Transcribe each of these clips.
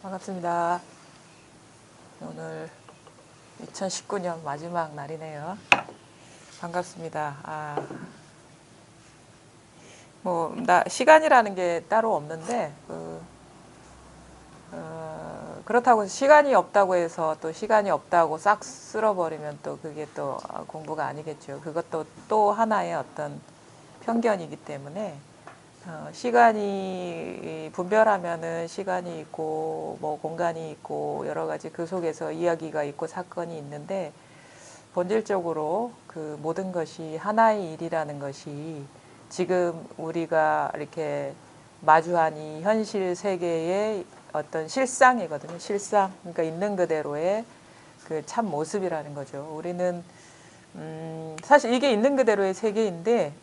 반갑습니다. 오늘 2019년 마지막 날이네요. 반갑습니다. 시간이라는 게 따로 없는데, 그렇다고 시간이 없다고 해서 또 시간이 없다고 싹 쓸어버리면 또 그게 또 공부가 아니겠죠. 그것도 또 하나의 어떤 편견이기 때문에, 시간이 분별하면은 시간이 있고 뭐 공간이 있고 여러 가지 그 속에서 이야기가 있고 사건이 있는데, 본질적으로 그 모든 것이 하나의 일이라는 것이 지금 우리가 이렇게 마주한 이 현실 세계의 어떤 실상이거든요. 실상. 그러니까 있는 그대로의 그 참 모습이라는 거죠. 우리는 사실 이게 있는 그대로의 세계인데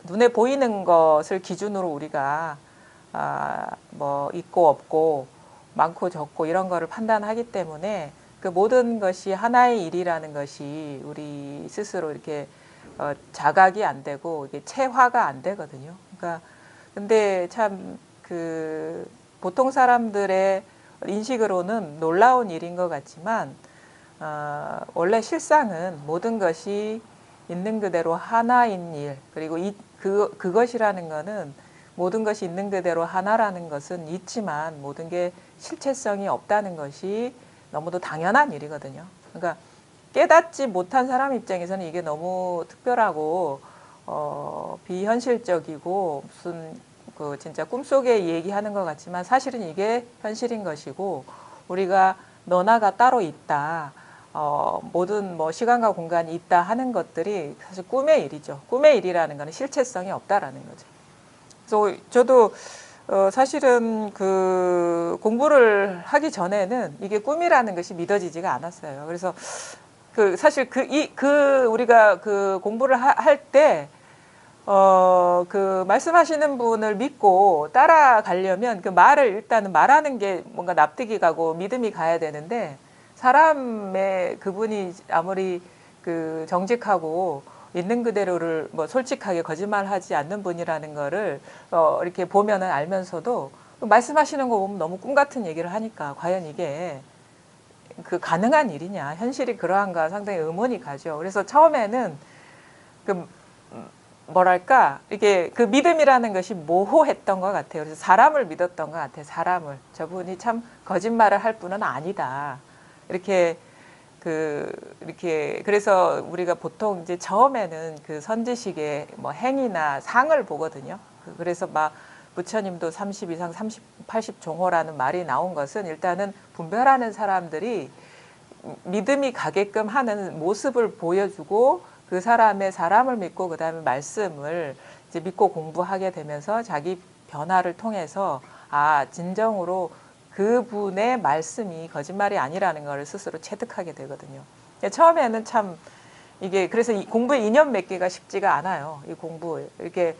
눈에 보이는 것을 기준으로 우리가 뭐 있고 없고 많고 적고 이런 거를 판단하기 때문에 그 모든 것이 하나의 일이라는 것이 우리 스스로 이렇게 자각이 안 되고 이게 체화가 안 되거든요. 그러니까 근데 참 그 보통 사람들의 인식으로는 놀라운 일인 것 같지만 원래 실상은 모든 것이 있는 그대로 하나인 일, 그리고 그것이라는 거는 모든 것이 있는 그대로 하나라는 것은 있지만 모든 게 실체성이 없다는 것이 너무도 당연한 일이거든요. 그러니까 깨닫지 못한 사람 입장에서는 이게 너무 특별하고 비현실적이고 무슨 그 진짜 꿈속에 얘기하는 것 같지만 사실은 이게 현실인 것이고, 우리가 너나가 따로 있다, 모든 뭐 시간과 공간이 있다 하는 것들이 사실 꿈의 일이죠. 꿈의 일이라는 거는 실체성이 없다라는 거죠. 그래서 저도 사실은 그 공부를 하기 전에는 이게 꿈이라는 것이 믿어지지가 않았어요. 그래서 그 사실 우리가 그 공부를 할 때 그 말씀하시는 분을 믿고 따라가려면 그 말을 일단은 말하는 게 뭔가 납득이 가고 믿음이 가야 되는데, 사람의 그분이 아무리 그 정직하고 있는 그대로를 뭐 솔직하게 거짓말하지 않는 분이라는 거를 이렇게 보면은 알면서도 말씀하시는 거 보면 너무 꿈 같은 얘기를 하니까 과연 이게 그 가능한 일이냐, 현실이 그러한가 상당히 의문이 가죠. 그래서 처음에는 그 뭐랄까 이게 그 믿음이라는 것이 모호했던 것 같아요. 그래서 사람을 믿었던 것 같아요. 사람을. 저분이 참 거짓말을 할 분은 아니다. 이렇게 그래서 우리가 보통 이제 처음에는 그 선지식의 뭐 행위나 상을 보거든요. 그래서 막 부처님도 30 이상 30, 80 종호라는 말이 나온 것은 일단은 분별하는 사람들이 믿음이 가게끔 하는 모습을 보여주고, 그 사람을 믿고 그 다음에 말씀을 이제 믿고 공부하게 되면서 자기 변화를 통해서 진정으로 그분의 말씀이 거짓말이 아니라는 걸 스스로 체득하게 되거든요. 처음에는 참 이게 그래서 이 공부의 인연 맺기가 쉽지가 않아요. 이 공부 이렇게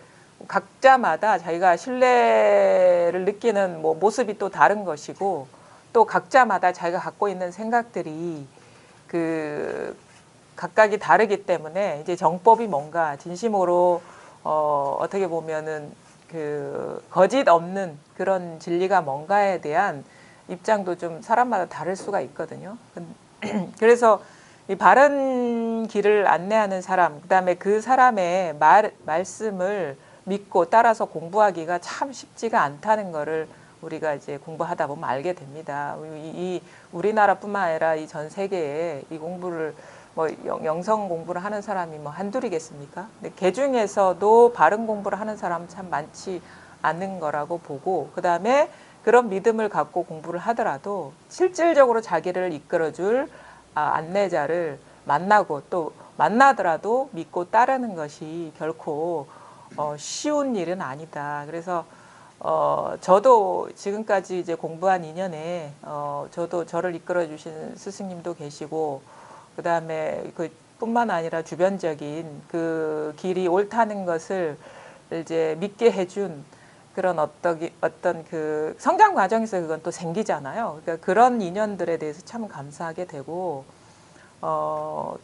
각자마다 자기가 신뢰를 느끼는 뭐 모습이 또 다른 것이고, 또 각자마다 자기가 갖고 있는 생각들이 그 각각이 다르기 때문에 이제 정법이 뭔가 진심으로 어떻게 보면은 그 거짓 없는 그런 진리가 뭔가에 대한 입장도 좀 사람마다 다를 수가 있거든요. 그래서 이 바른 길을 안내하는 사람, 그다음에 그 사람의 말씀을 믿고 따라서 공부하기가 참 쉽지가 않다는 거를 우리가 이제 공부하다 보면 알게 됩니다. 이 우리나라뿐만 아니라 이 전 세계에 이 공부를 뭐 영성 공부를 하는 사람이 뭐 한둘이겠습니까? 근데 그 중에서도 바른 공부를 하는 사람은 참 많지 않은 거라고 보고, 그 다음에 그런 믿음을 갖고 공부를 하더라도 실질적으로 자기를 이끌어줄 안내자를 만나고 또 만나더라도 믿고 따르는 것이 결코 쉬운 일은 아니다. 그래서 저도 지금까지 이제 공부한 인연에 저도 저를 이끌어 주신 스승님도 계시고, 그 다음에 그 뿐만 아니라 주변적인 그 길이 옳다는 것을 이제 믿게 해준 그런 어떤 그 성장 과정에서 그건 또 생기잖아요. 그러니까 그런 인연들에 대해서 참 감사하게 되고,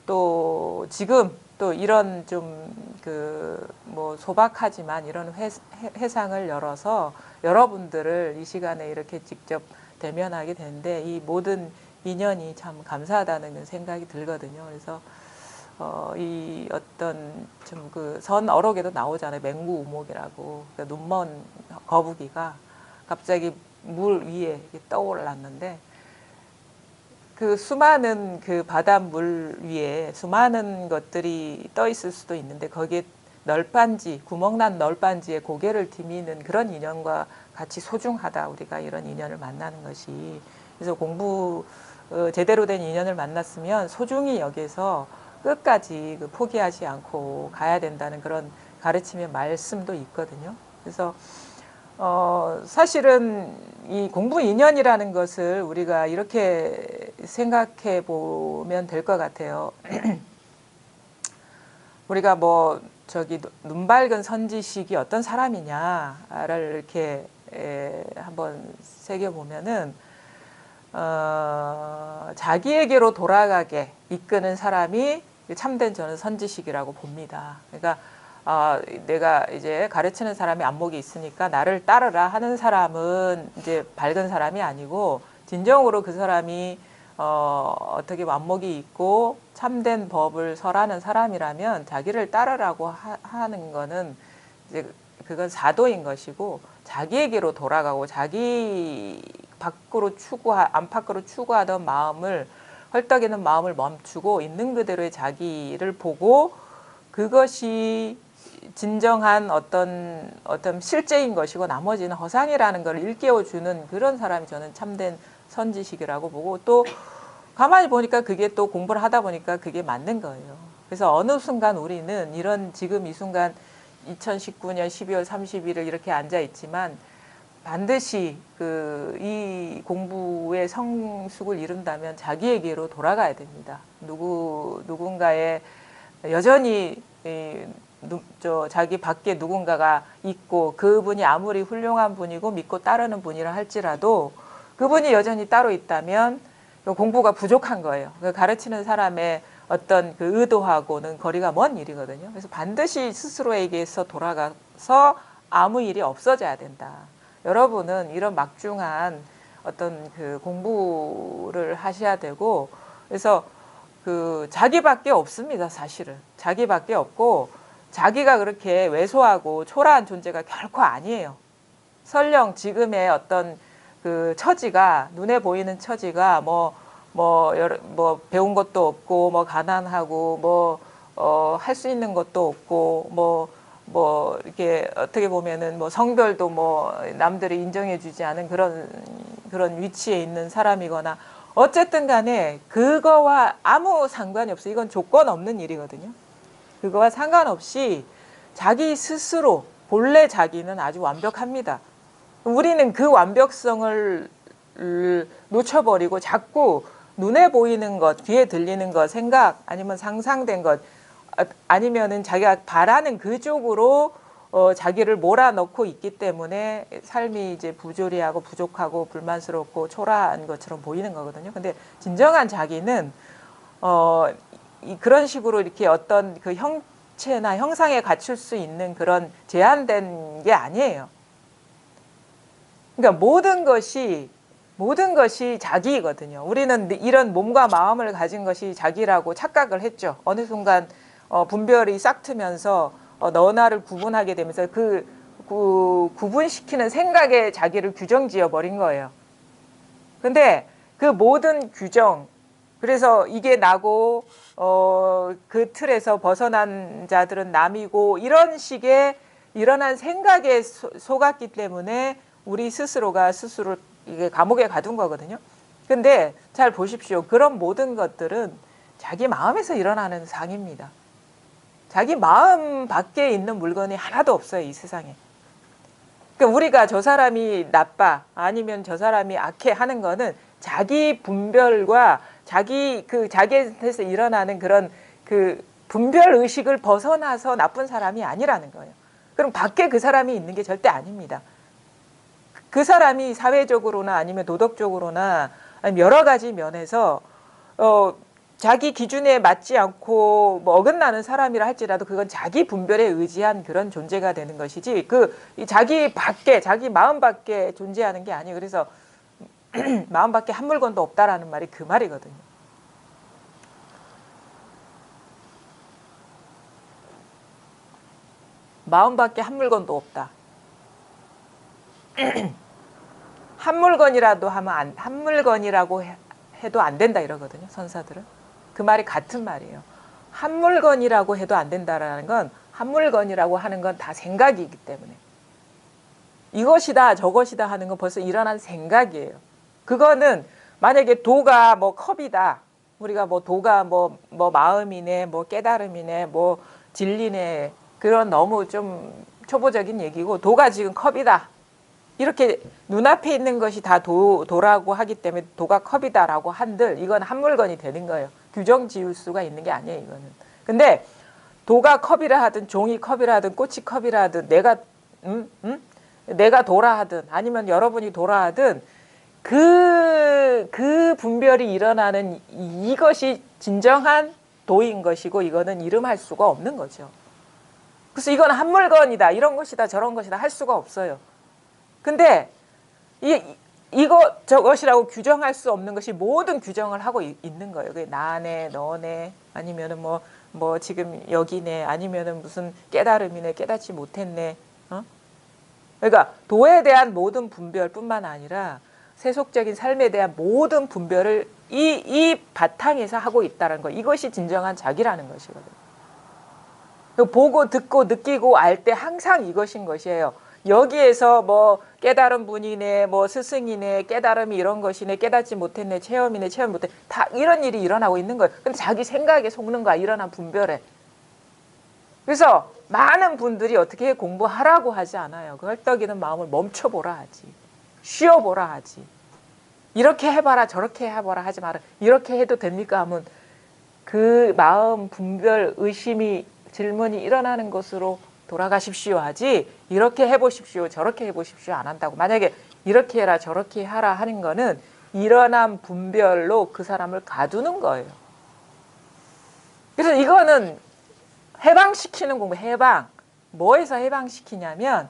또 지금 또 이런 좀 그 뭐 소박하지만 이런 회상을 열어서 여러분들을 이 시간에 이렇게 직접 대면하게 되는데 이 모든 인연이 참 감사하다는 생각이 들거든요. 그래서 이 어떤 좀 그 선어록에도 나오잖아요. 맹구우목이라고. 그러니까 눈먼 거북이가 갑자기 물 위에 떠올랐는데 그 수많은 그 바닷물 위에 수많은 것들이 떠 있을 수도 있는데 거기에 널빤지, 구멍난 널빤지에 고개를 디미는 그런 인연과 같이 소중하다. 우리가 이런 인연을 만나는 것이. 그래서 제대로 된 인연을 만났으면 소중히 여기서 끝까지 포기하지 않고 가야 된다는 그런 가르침의 말씀도 있거든요. 그래서 사실은 이 공부 인연이라는 것을 우리가 이렇게 생각해 보면 될 것 같아요. 우리가 뭐 눈 밝은 선지식이 어떤 사람이냐를 이렇게 한번 새겨보면은 자기에게로 돌아가게 이끄는 사람이 참된 저는 선지식이라고 봅니다. 그러니까 내가 이제 가르치는 사람이 안목이 있으니까 나를 따르라 하는 사람은 이제 밝은 사람이 아니고 진정으로 그 사람이 어떻게 안목이 있고 참된 법을 설하는 사람이라면 자기를 따르라고 하는 거는 이제 그건 사도인 것이고 자기에게로 돌아가고 자기 안팎으로 추구하던 마음을 헐떡이는 마음을 멈추고 있는 그대로의 자기를 보고 그것이 진정한 어떤 실제인 것이고 나머지는 허상이라는 걸 일깨워주는 그런 사람이 저는 참된 선지식이라고 보고 또 가만히 보니까 그게 또 공부를 하다 보니까 그게 맞는 거예요. 그래서 어느 순간 우리는 지금 이 순간 2019년 12월 30일을 이렇게 앉아 있지만 반드시 이 공부의 성숙을 이룬다면 자기에게로 돌아가야 됩니다. 누군가의 여전히 자기 밖에 누군가가 있고 그분이 아무리 훌륭한 분이고 믿고 따르는 분이라 할지라도 그분이 여전히 따로 있다면 공부가 부족한 거예요. 가르치는 사람의 어떤 그 의도하고는 거리가 먼 일이거든요. 그래서 반드시 스스로에게서 돌아가서 아무 일이 없어져야 된다. 여러분은 이런 막중한 어떤 그 공부를 하셔야 되고 그래서 자기밖에 없습니다. 사실은 자기밖에 없고 자기가 그렇게 왜소하고 초라한 존재가 결코 아니에요. 설령 지금의 어떤 그 처지가 눈에 보이는 처지가 배운 것도 없고 가난하고 할 수 있는 것도 없고 이렇게 어떻게 보면은 성별도 남들이 인정해주지 않은 그런 위치에 있는 사람이거나 어쨌든 간에 그거와 아무 상관이 없어요. 이건 조건 없는 일이거든요. 그거와 상관없이 자기 스스로 본래 자기는 아주 완벽합니다. 우리는 그 완벽성을 놓쳐버리고 자꾸 눈에 보이는 것, 귀에 들리는 것, 생각 아니면 상상된 것 아니면은 자기가 바라는 그쪽으로 자기를 몰아넣고 있기 때문에 삶이 이제 부조리하고 부족하고 불만스럽고 초라한 것처럼 보이는 거거든요. 근데 진정한 자기는 그런 식으로 이렇게 어떤 그 형체나 형상에 갖출 수 있는 그런 제한된 게 아니에요. 그러니까 모든 것이 자기이거든요. 우리는 이런 몸과 마음을 가진 것이 자기라고 착각을 했죠. 어느 순간 분별이 싹 트면서 너나를 구분하게 되면서 구분시키는 생각에 자기를 규정지어 버린 거예요. 근데 그 모든 규정, 그래서 이게 나고 그 틀에서 벗어난 자들은 남이고 이런 식의 일어난 생각에 속았기 때문에 우리 스스로가 스스로 이게 감옥에 가둔 거거든요. 근데 잘 보십시오. 그런 모든 것들은 자기 마음에서 일어나는 상입니다. 자기 마음 밖에 있는 물건이 하나도 없어요, 이 세상에. 그러니까 우리가 저 사람이 나빠 아니면 저 사람이 악해 하는 거는 자기 분별과 자기한테서 일어나는 그런 그 분별 의식을 벗어나서 나쁜 사람이 아니라는 거예요. 그럼 밖에 그 사람이 있는 게 절대 아닙니다. 그 사람이 사회적으로나 아니면 도덕적으로나 아니면 여러 가지 면에서 자기 기준에 맞지 않고 뭐 어긋나는 사람이라 할지라도 그건 자기 분별에 의지한 그런 존재가 되는 것이지 이 자기 밖에 자기 마음 밖에 존재하는 게 아니에요. 그래서 마음 밖에 한 물건도 없다라는 말이 그 말이거든요. 마음 밖에 한 물건도 없다. 한 물건이라도 하면 한 물건이라고 해도 안 된다 이러거든요. 선사들은. 그 말이 같은 말이에요. 한 물건이라고 해도 안 된다라는 건 한 물건이라고 하는 건 다 생각이기 때문에 이것이다 저것이다 하는 건 벌써 일어난 생각이에요. 그거는 만약에 도가 뭐 컵이다. 우리가 뭐 도가 뭐 마음이네 뭐 깨달음이네 뭐 진리네 그런 너무 좀 초보적인 얘기고 도가 지금 컵이다. 이렇게 눈앞에 있는 것이 다 도라고 하기 때문에 도가 컵이다라고 한들 이건 한 물건이 되는 거예요. 규정 지을 수가 있는 게 아니에요. 이거는. 근데 도가 컵이라 하든 종이 컵이라 하든 꽃이 컵이라 하든 내가 도라 하든 아니면 여러분이 도라 하든 그 분별이 일어나는 이것이 진정한 도인 것이고 이거는 이름할 수가 없는 거죠. 그래서 이건 한 물건이다 이런 것이다 저런 것이다 할 수가 없어요. 근데 이거 저것이라고 규정할 수 없는 것이 모든 규정을 하고 있는 거예요. 그게 나네, 너네, 아니면은 뭐 지금 여기네, 아니면은 무슨 깨달음이네, 깨닫지 못했네. 그러니까 도에 대한 모든 분별뿐만 아니라 세속적인 삶에 대한 모든 분별을 이 바탕에서 하고 있다는 거. 이것이 진정한 자기라는 것이거든요. 보고 듣고 느끼고 알 때 항상 이것인 것이에요. 여기에서 뭐 깨달은 분이네 뭐 스승이네 깨달음이 이런 것이네 깨닫지 못했네 체험이네 체험 못해 다 이런 일이 일어나고 있는 거예요. 근데 자기 생각에 속는 거야. 일어난 분별에. 그래서 많은 분들이 어떻게 공부하라고 하지 않아요. 그 헐떡이는 마음을 멈춰보라 하지. 쉬어보라 하지. 이렇게 해봐라 저렇게 해봐라 하지 마라. 이렇게 해도 됩니까 하면 그 마음 분별 의심이 질문이 일어나는 것으로 돌아가십시오 하지 이렇게 해보십시오 저렇게 해보십시오 안 한다고. 만약에 이렇게 해라 저렇게 하라 하는 거는 일어난 분별로 그 사람을 가두는 거예요. 그래서 이거는 해방시키는 공부. 해방 뭐에서 해방시키냐면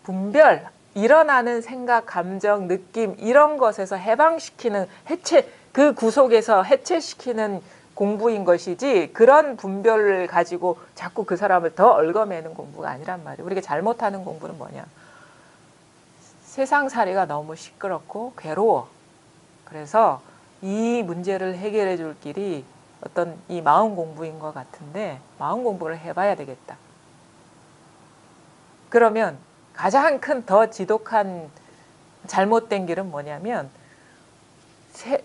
분별 일어나는 생각 감정 느낌 이런 것에서 해방시키는 해체 그 구속에서 해체시키는 공부인 것이지 그런 분별을 가지고 자꾸 그 사람을 더 얽어매는 공부가 아니란 말이에요. 우리가 잘못하는 공부는 뭐냐. 세상살이가 너무 시끄럽고 괴로워. 그래서 이 문제를 해결해 줄 길이 어떤 이 마음 공부인 것 같은데 마음 공부를 해봐야 되겠다. 그러면 가장 큰 더 지독한 잘못된 길은 뭐냐면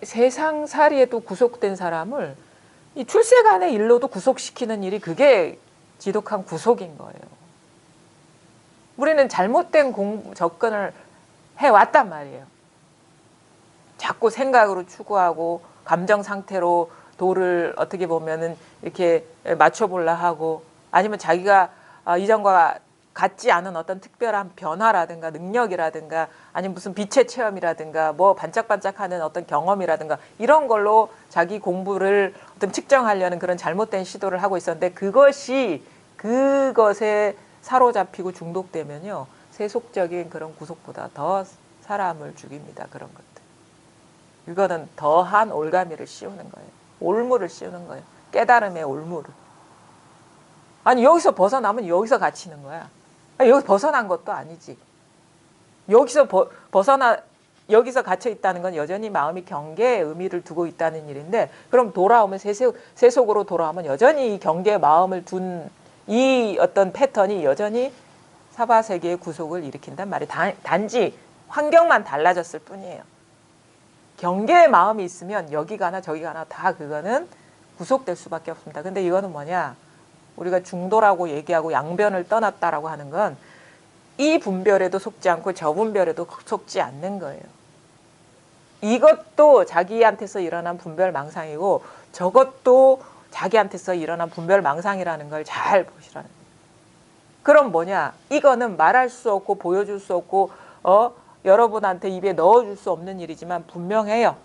세상살이에도 구속된 사람을 이 출세간의 일로도 구속시키는 일이 그게 지독한 구속인 거예요. 우리는 잘못된 접근을 해왔단 말이에요. 자꾸 생각으로 추구하고 감정 상태로 도를 어떻게 보면은 이렇게 맞춰보려 하고 아니면 자기가 이전과 같지 않은 어떤 특별한 변화라든가 능력이라든가 아니면 무슨 빛의 체험이라든가 뭐 반짝반짝하는 어떤 경험이라든가 이런 걸로 자기 공부를 어떤 측정하려는 그런 잘못된 시도를 하고 있었는데 그것에 사로잡히고 중독되면요 세속적인 그런 구속보다 더 사람을 죽입니다. 그런 것들. 이거는 더한 올가미를 씌우는 거예요. 올무를 씌우는 거예요. 깨달음의 올무를. 아니 여기서 벗어나면 여기서 갇히는 거야. 여기서 벗어난 것도 아니지. 여기서 여기서 갇혀 있다는 건 여전히 마음이 경계의 의미를 두고 있다는 일인데 그럼 돌아오면 세속으로 돌아오면 여전히 이 경계의 마음을 둔 이 어떤 패턴이 여전히 사바세계의 구속을 일으킨단 말이에요. 단지 환경만 달라졌을 뿐이에요. 경계의 마음이 있으면 여기 가나 저기 가나 다 그거는 구속될 수밖에 없습니다. 근데 이거는 뭐냐? 우리가 중도라고 얘기하고 양변을 떠났다라고 하는 건 이 분별에도 속지 않고 저 분별에도 속지 않는 거예요. 이것도 자기한테서 일어난 분별망상이고 저것도 자기한테서 일어난 분별망상이라는 걸 잘 보시라는 거예요. 그럼 뭐냐? 이거는 말할 수 없고 보여줄 수 없고 여러분한테 입에 넣어줄 수 없는 일이지만 분명해요.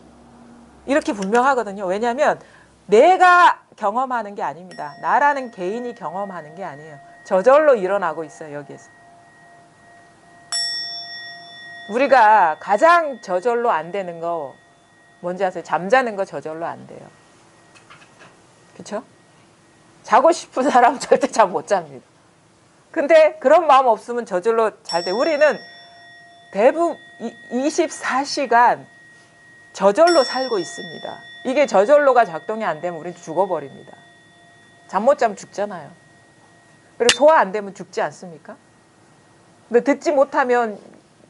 이렇게 분명하거든요. 왜냐하면 내가 경험하는 게 아닙니다. 나라는 개인이 경험하는 게 아니에요. 저절로 일어나고 있어요. 여기에서. 우리가 가장 저절로 안 되는 거 뭔지 아세요? 잠자는 거 저절로 안 돼요. 그렇죠? 자고 싶은 사람은 절대 잠 못 잡니다. 근데 그런 마음 없으면 저절로 잘 돼. 우리는 대부분 24시간 저절로 살고 있습니다. 이게 저절로가 작동이 안 되면 우리는 죽어버립니다. 잠 못 자면 죽잖아요. 그리고 소화 안 되면 죽지 않습니까? 근데 듣지 못하면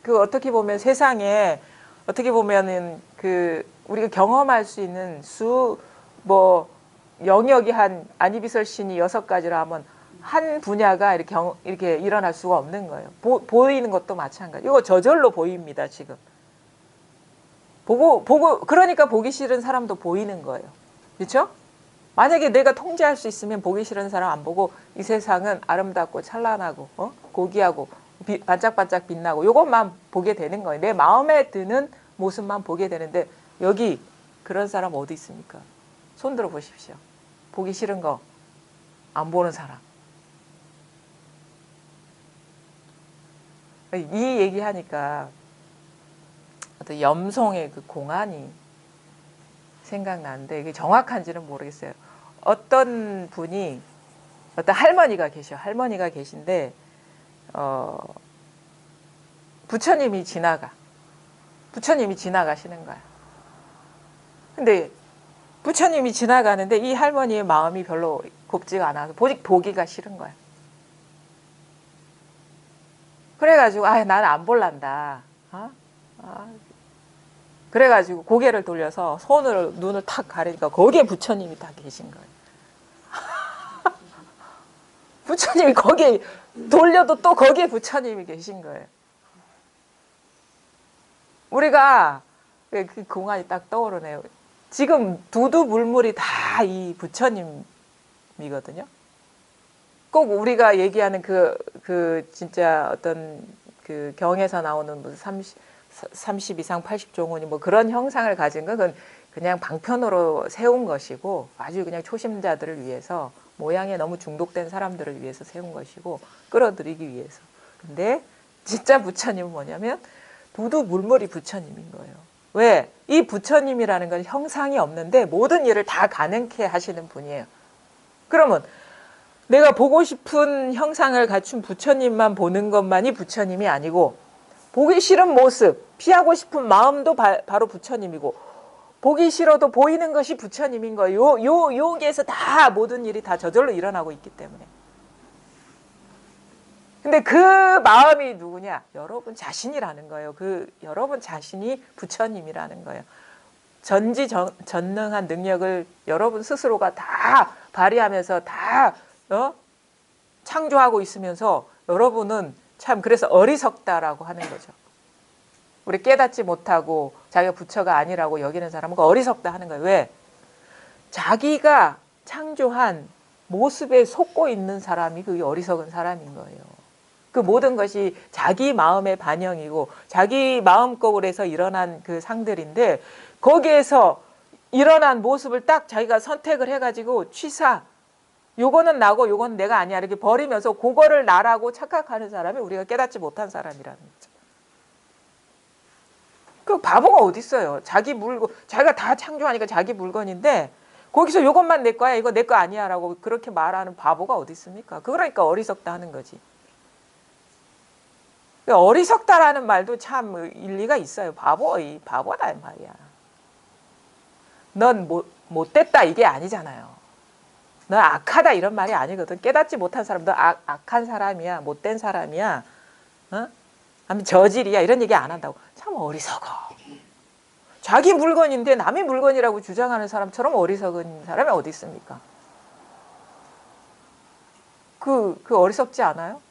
그 어떻게 보면 세상에 어떻게 보면은 그 우리가 경험할 수 있는 뭐 영역이 한 아니비설신이 6가지로 하면 한 분야가 이렇게 일어날 수가 없는 거예요. 보이는 것도 마찬가지. 이거 저절로 보입니다, 지금. 그러니까 보기 싫은 사람도 보이는 거예요. 그렇죠? 만약에 내가 통제할 수 있으면 보기 싫은 사람 안 보고 이 세상은 아름답고 찬란하고 고귀하고 반짝반짝 빛나고 이것만 보게 되는 거예요. 내 마음에 드는 모습만 보게 되는데 여기 그런 사람 어디 있습니까? 손 들어 보십시오. 보기 싫은 거 안 보는 사람. 이 얘기하니까 어떤 염송의 그 공안이 생각나는데 이게 정확한지는 모르겠어요. 어떤 분이 어떤 할머니가 계신데 부처님이 지나가시는 거야. 근데 부처님이 지나가는데 이 할머니의 마음이 별로 곱지가 않아서 보기가 싫은 거야. 그래가지고 나는 안 볼란다. 그래가지고 고개를 돌려서 손으로 눈을 탁 가리니까 거기에 부처님이 딱 계신 거예요. 부처님이 거기에 돌려도 또 거기에 부처님이 계신 거예요. 우리가 그 공안이 딱 떠오르네요. 지금 두두물물이 다 이 부처님이거든요. 꼭 우리가 얘기하는 그 진짜 어떤 그 경에서 나오는 무슨 30 이상 80종원이 뭐 그런 형상을 가진 건 그냥 방편으로 세운 것이고 아주 그냥 초심자들을 위해서 모양에 너무 중독된 사람들을 위해서 세운 것이고 끌어들이기 위해서. 근데 진짜 부처님은 뭐냐면 두두물물이 부처님인 거예요. 왜? 이 부처님이라는 건 형상이 없는데 모든 일을 다 가능케 하시는 분이에요. 그러면 내가 보고 싶은 형상을 갖춘 부처님만 보는 것만이 부처님이 아니고 보기 싫은 모습, 피하고 싶은 마음도 바로 부처님이고 보기 싫어도 보이는 것이 부처님인 거예요. 여기에서 다 모든 일이 다 저절로 일어나고 있기 때문에. 근데 그 마음이 누구냐? 여러분 자신이라는 거예요. 여러분 자신이 부처님이라는 거예요. 전지전능한 능력을 여러분 스스로가 다 발휘하면서 다 창조하고 있으면서 여러분은 참 그래서 어리석다라고 하는 거죠. 우리 깨닫지 못하고 자기가 부처가 아니라고 여기는 사람은 어리석다 하는 거예요. 왜? 자기가 창조한 모습에 속고 있는 사람이 그게 어리석은 사람인 거예요. 그 모든 것이 자기 마음의 반영이고 자기 마음거울에서 일어난 그 상들인데 거기에서 일어난 모습을 딱 자기가 선택을 해가지고 취사 요거는 나고 요거는 내가 아니야 이렇게 버리면서 그거를 나라고 착각하는 사람이 우리가 깨닫지 못한 사람이라는 거죠. 그 바보가 어디 있어요. 자기 물건 자기가 다 창조하니까 자기 물건인데 거기서 요것만 내 거야 이거 내 거 아니야 라고 그렇게 말하는 바보가 어디 있습니까? 그러니까 어리석다 하는 거지. 어리석다라는 말도 참 일리가 있어요. 바보다 이 말이야. 넌 못됐다 이게 아니잖아요. 너 악하다 이런 말이 아니거든. 깨닫지 못한 사람, 너 악한 사람이야, 못된 사람이야, 아니면 저질이야 이런 얘기 안 한다고. 참 어리석어. 자기 물건인데 남의 물건이라고 주장하는 사람처럼 어리석은 사람이 어디 있습니까? 그 어리석지 않아요?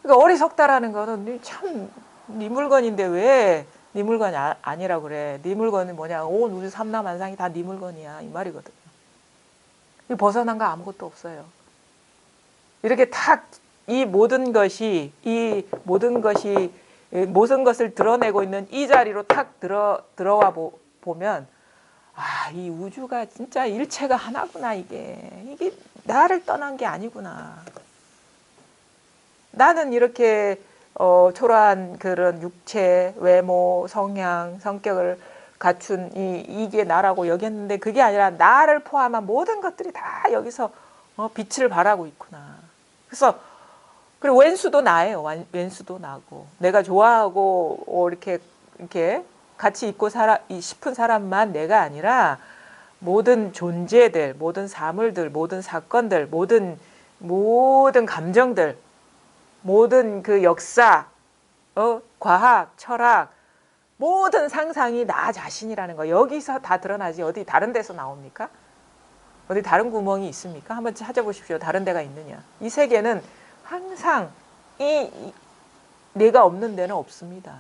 그러니까 어리석다라는 거는 참 네 물건인데 왜 네 물건이 아니라고 그래. 네 물건이 뭐냐. 온 우주 삼라만상이 다 네 물건이야. 이 말이거든요. 벗어난 거 아무것도 없어요. 이렇게 탁 이 모든 것을 드러내고 있는 이 자리로 탁 들어와 보면 이 우주가 진짜 일체가 하나구나. 이게 나를 떠난 게 아니구나. 나는 이렇게 초라한 그런 육체, 외모, 성향, 성격을 갖춘 이게 나라고 여겼는데 그게 아니라 나를 포함한 모든 것들이 다 여기서 빛을 발하고 있구나. 그래서 그리고 왼수도 나예요. 왼수도 나고 내가 좋아하고 이렇게 같이 있고 싶은 사람만 내가 아니라 모든 존재들, 모든 사물들, 모든 사건들, 모든 감정들, 모든 그 역사, 과학, 철학, 모든 상상이 나 자신이라는 거. 여기서 다 드러나지 어디 다른 데서 나옵니까? 어디 다른 구멍이 있습니까? 한번 찾아보십시오. 다른 데가 있느냐. 이 세계는 항상 내가 없는 데는 없습니다.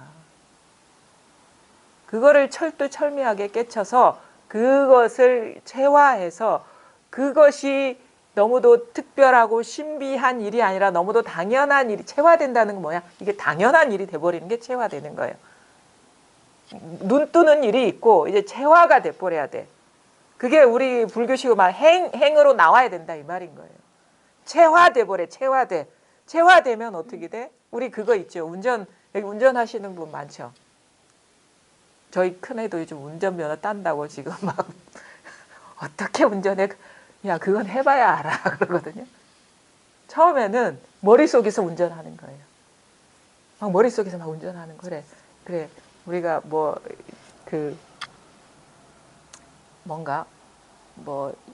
그거를 철두철미하게 깨쳐서 그것을 체화해서 그것이 너무도 특별하고 신비한 일이 아니라 너무도 당연한 일이 체화된다는 건 뭐야? 이게 당연한 일이 돼버리는 게 체화되는 거예요. 눈 뜨는 일이 있고 이제 체화가 돼버려야 돼. 그게 우리 불교식으로 말 행으로 나와야 된다 이 말인 거예요. 체화돼버려. 체화되면 어떻게 돼? 우리 그거 있죠. 여기 운전하시는 분 많죠. 저희 큰애도 요즘 운전면허 딴다고 지금 막 어떻게 운전해? 야 그건 해봐야 알아 그러거든요. 처음에는 머릿속에서 운전하는 거예요. 막 머릿속에서 막 운전하는 거. 그래 우리가 뭔가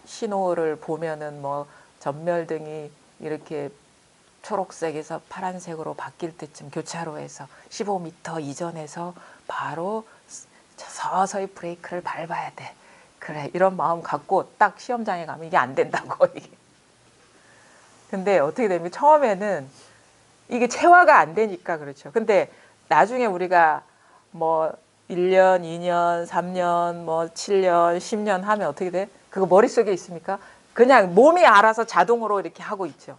신호를 보면은 전멸등이 이렇게 초록색에서 파란색으로 바뀔 때쯤 교차로에서 15m 이전에서 바로 서서히 브레이크를 밟아야 돼. 그래 이런 마음 갖고 딱 시험장에 가면 이게 안 된다고. 근데 어떻게 되면 처음에는 이게 체화가 안 되니까 그렇죠. 근데 나중에 우리가 1년, 2년, 3년, 7년, 10년 하면 어떻게 돼? 그거 머릿속에 있습니까? 그냥 몸이 알아서 자동으로 이렇게 하고 있죠.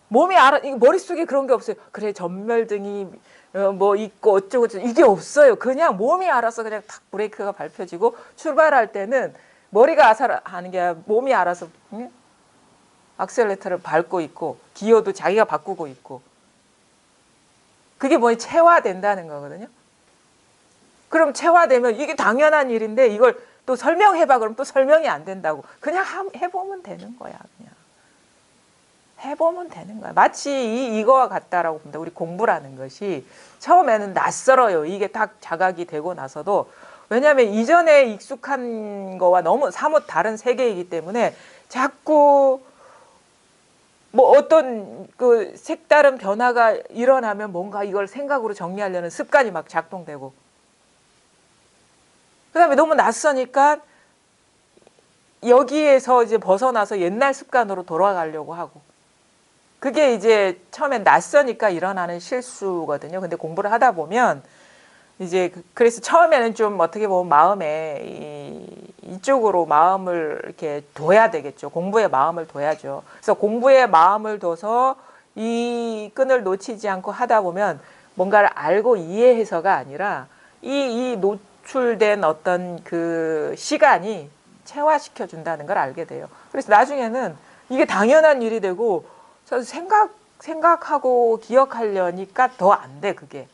몸이 머릿속에 그런 게 없어요. 그래 전멸등이 있고 어쩌고 이게 없어요. 그냥 몸이 알아서 그냥 탁 브레이크가 밟혀지고 출발할 때는 머리가 하는 게 아니라 몸이 알아서 악셀레터를 밟고 있고 기어도 자기가 바꾸고 있고 그게 체화된다는 거거든요. 그럼 체화되면 이게 당연한 일인데 이걸 또 설명해봐 그러면 또 설명이 안 된다고. 그냥 해보면 되는 거야. 그냥 해보면 되는 거야. 마치 이거와 같다라고 봅니다. 우리 공부라는 것이 처음에는 낯설어요. 이게 딱 자각이 되고 나서도. 왜냐하면 이전에 익숙한 거와 너무 사뭇 다른 세계이기 때문에 자꾸 어떤 그 색다른 변화가 일어나면 뭔가 이걸 생각으로 정리하려는 습관이 막 작동되고 그 다음에 너무 낯서니까 여기에서 이제 벗어나서 옛날 습관으로 돌아가려고 하고 그게 이제 처음엔 낯서니까 일어나는 실수거든요. 근데 공부를 하다 보면 이제 그래서 처음에는 좀 어떻게 보면 마음에 이쪽으로 마음을 이렇게 둬야 되겠죠. 공부에 마음을 둬야죠. 그래서 공부에 마음을 둬서 이 끈을 놓치지 않고 하다 보면 뭔가를 알고 이해해서가 아니라 이 노출된 어떤 그 시간이 체화시켜 준다는 걸 알게 돼요. 그래서 나중에는 이게 당연한 일이 되고 생각하고 기억하려니까 더 안 돼, 그게.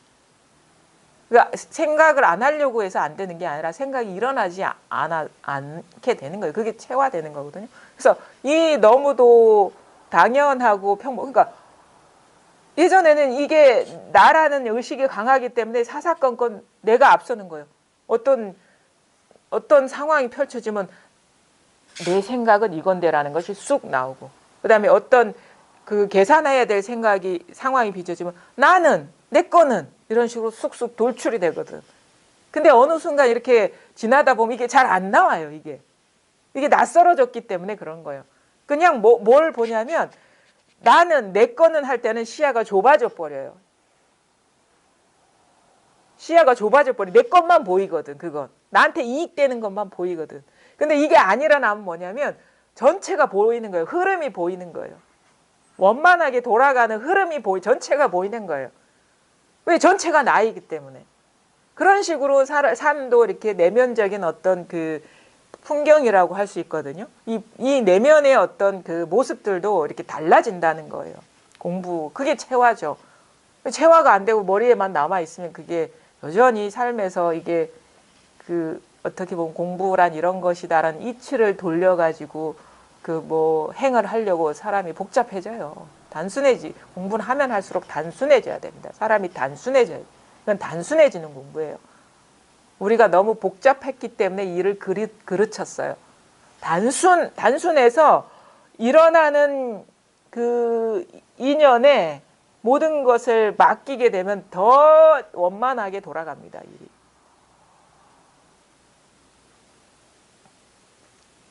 그러니까 생각을 안 하려고 해서 안 되는 게 아니라 생각이 일어나지 않게 되는 거예요. 그게 체화되는 거거든요. 그래서 이 너무도 당연하고 그러니까 예전에는 이게 나라는 의식이 강하기 때문에 사사건건 내가 앞서는 거예요. 어떤 상황이 펼쳐지면 내 생각은 이건데라는 것이 쑥 나오고 그다음에 어떤 그 계산해야 될 상황이 빚어지면 나는 내 거는 이런 식으로 쑥쑥 돌출이 되거든. 근데 어느 순간 이렇게 지나다 보면 이게 잘 안 나와요. 이게 낯설어졌기 때문에 그런 거예요. 그냥 뭘 보냐면 나는 내 거는 할 때는 시야가 좁아져 버려요. 시야가 좁아져 버려. 내 것만 보이거든. 그건 나한테 이익되는 것만 보이거든. 근데 이게 안 일어나면 뭐냐면 전체가 보이는 거예요. 흐름이 보이는 거예요. 원만하게 돌아가는 흐름이 전체가 보이는 거예요. 왜? 전체가 나이기 때문에. 그런 식으로 삶도 이렇게 내면적인 어떤 그 풍경이라고 할 수 있거든요. 이 내면의 어떤 그 모습들도 이렇게 달라진다는 거예요. 공부, 그게 체화죠. 체화가 안 되고 머리에만 남아 있으면 그게 여전히 삶에서 이게 그 어떻게 보면 공부란 이런 것이다라는 이치를 돌려가지고 그 뭐 행을 하려고 사람이 복잡해져요. 공부는 하면 할수록 단순해져야 됩니다. 사람이 단순해져요. 이건 단순해지는 공부예요. 우리가 너무 복잡했기 때문에 일을 그르쳤어요. 단순해서 일어나는 그 인연에 모든 것을 맡기게 되면 더 원만하게 돌아갑니다, 일이.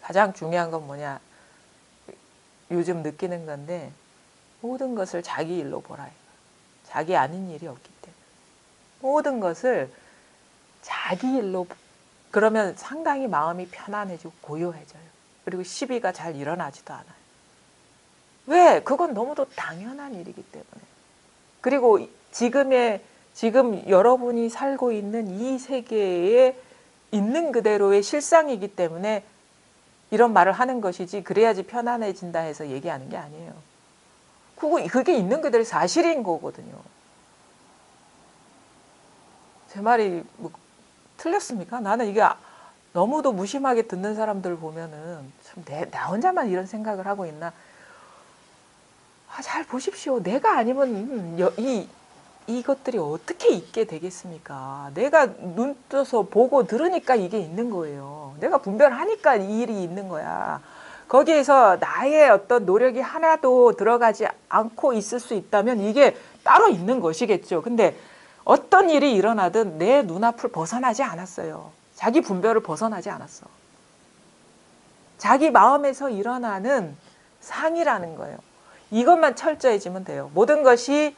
가장 중요한 건 뭐냐? 요즘 느끼는 건데 모든 것을 자기 일로 보라. 자기 아닌 일이 없기 때문에. 모든 것을 자기 일로 그러면 상당히 마음이 편안해지고 고요해져요. 그리고 시비가 잘 일어나지도 않아요. 왜? 그건 너무도 당연한 일이기 때문에. 그리고 지금 여러분이 살고 있는 이 세계에 있는 그대로의 실상이기 때문에 이런 말을 하는 것이지 그래야지 편안해진다 해서 얘기하는 게 아니에요. 그게 있는 그대로 사실인 거거든요. 제 말이 뭐 틀렸습니까? 나는 이게 너무도 무심하게 듣는 사람들 보면은 참 나 혼자만 이런 생각을 하고 있나? 잘 보십시오. 내가 아니면 이것들이 어떻게 있게 되겠습니까? 내가 눈 떠서 보고 들으니까 이게 있는 거예요. 내가 분별하니까 이 일이 있는 거야. 거기에서 나의 어떤 노력이 하나도 들어가지 않고 있을 수 있다면 이게 따로 있는 것이겠죠. 근데 어떤 일이 일어나든 내 눈앞을 벗어나지 않았어요. 자기 분별을 벗어나지 않았어. 자기 마음에서 일어나는 상이라는 거예요. 이것만 철저해지면 돼요. 모든 것이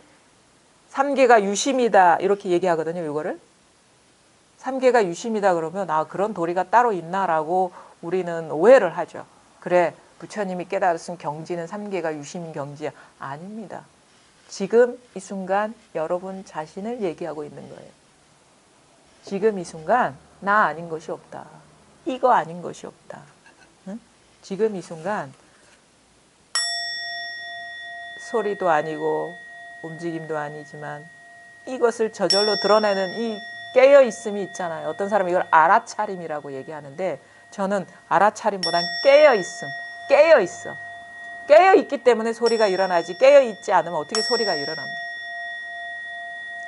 삼계가 유심이다 이렇게 얘기하거든요. 이거를 삼계가 유심이다 그러면 그런 도리가 따로 있나라고 우리는 오해를 하죠. 그래, 부처님이 깨달았은 경지는 삼계가 유심인 경지야. 아닙니다. 지금 이 순간 여러분 자신을 얘기하고 있는 거예요. 지금 이 순간 나 아닌 것이 없다. 이거 아닌 것이 없다. 응? 지금 이 순간 소리도 아니고 움직임도 아니지만 이것을 저절로 드러내는 이 깨어있음이 있잖아요. 어떤 사람은 이걸 알아차림이라고 얘기하는데 저는 알아차림보단 깨어있음, 깨어있어. 깨어있기 때문에 소리가 일어나지 깨어있지 않으면 어떻게 소리가 일어납니까?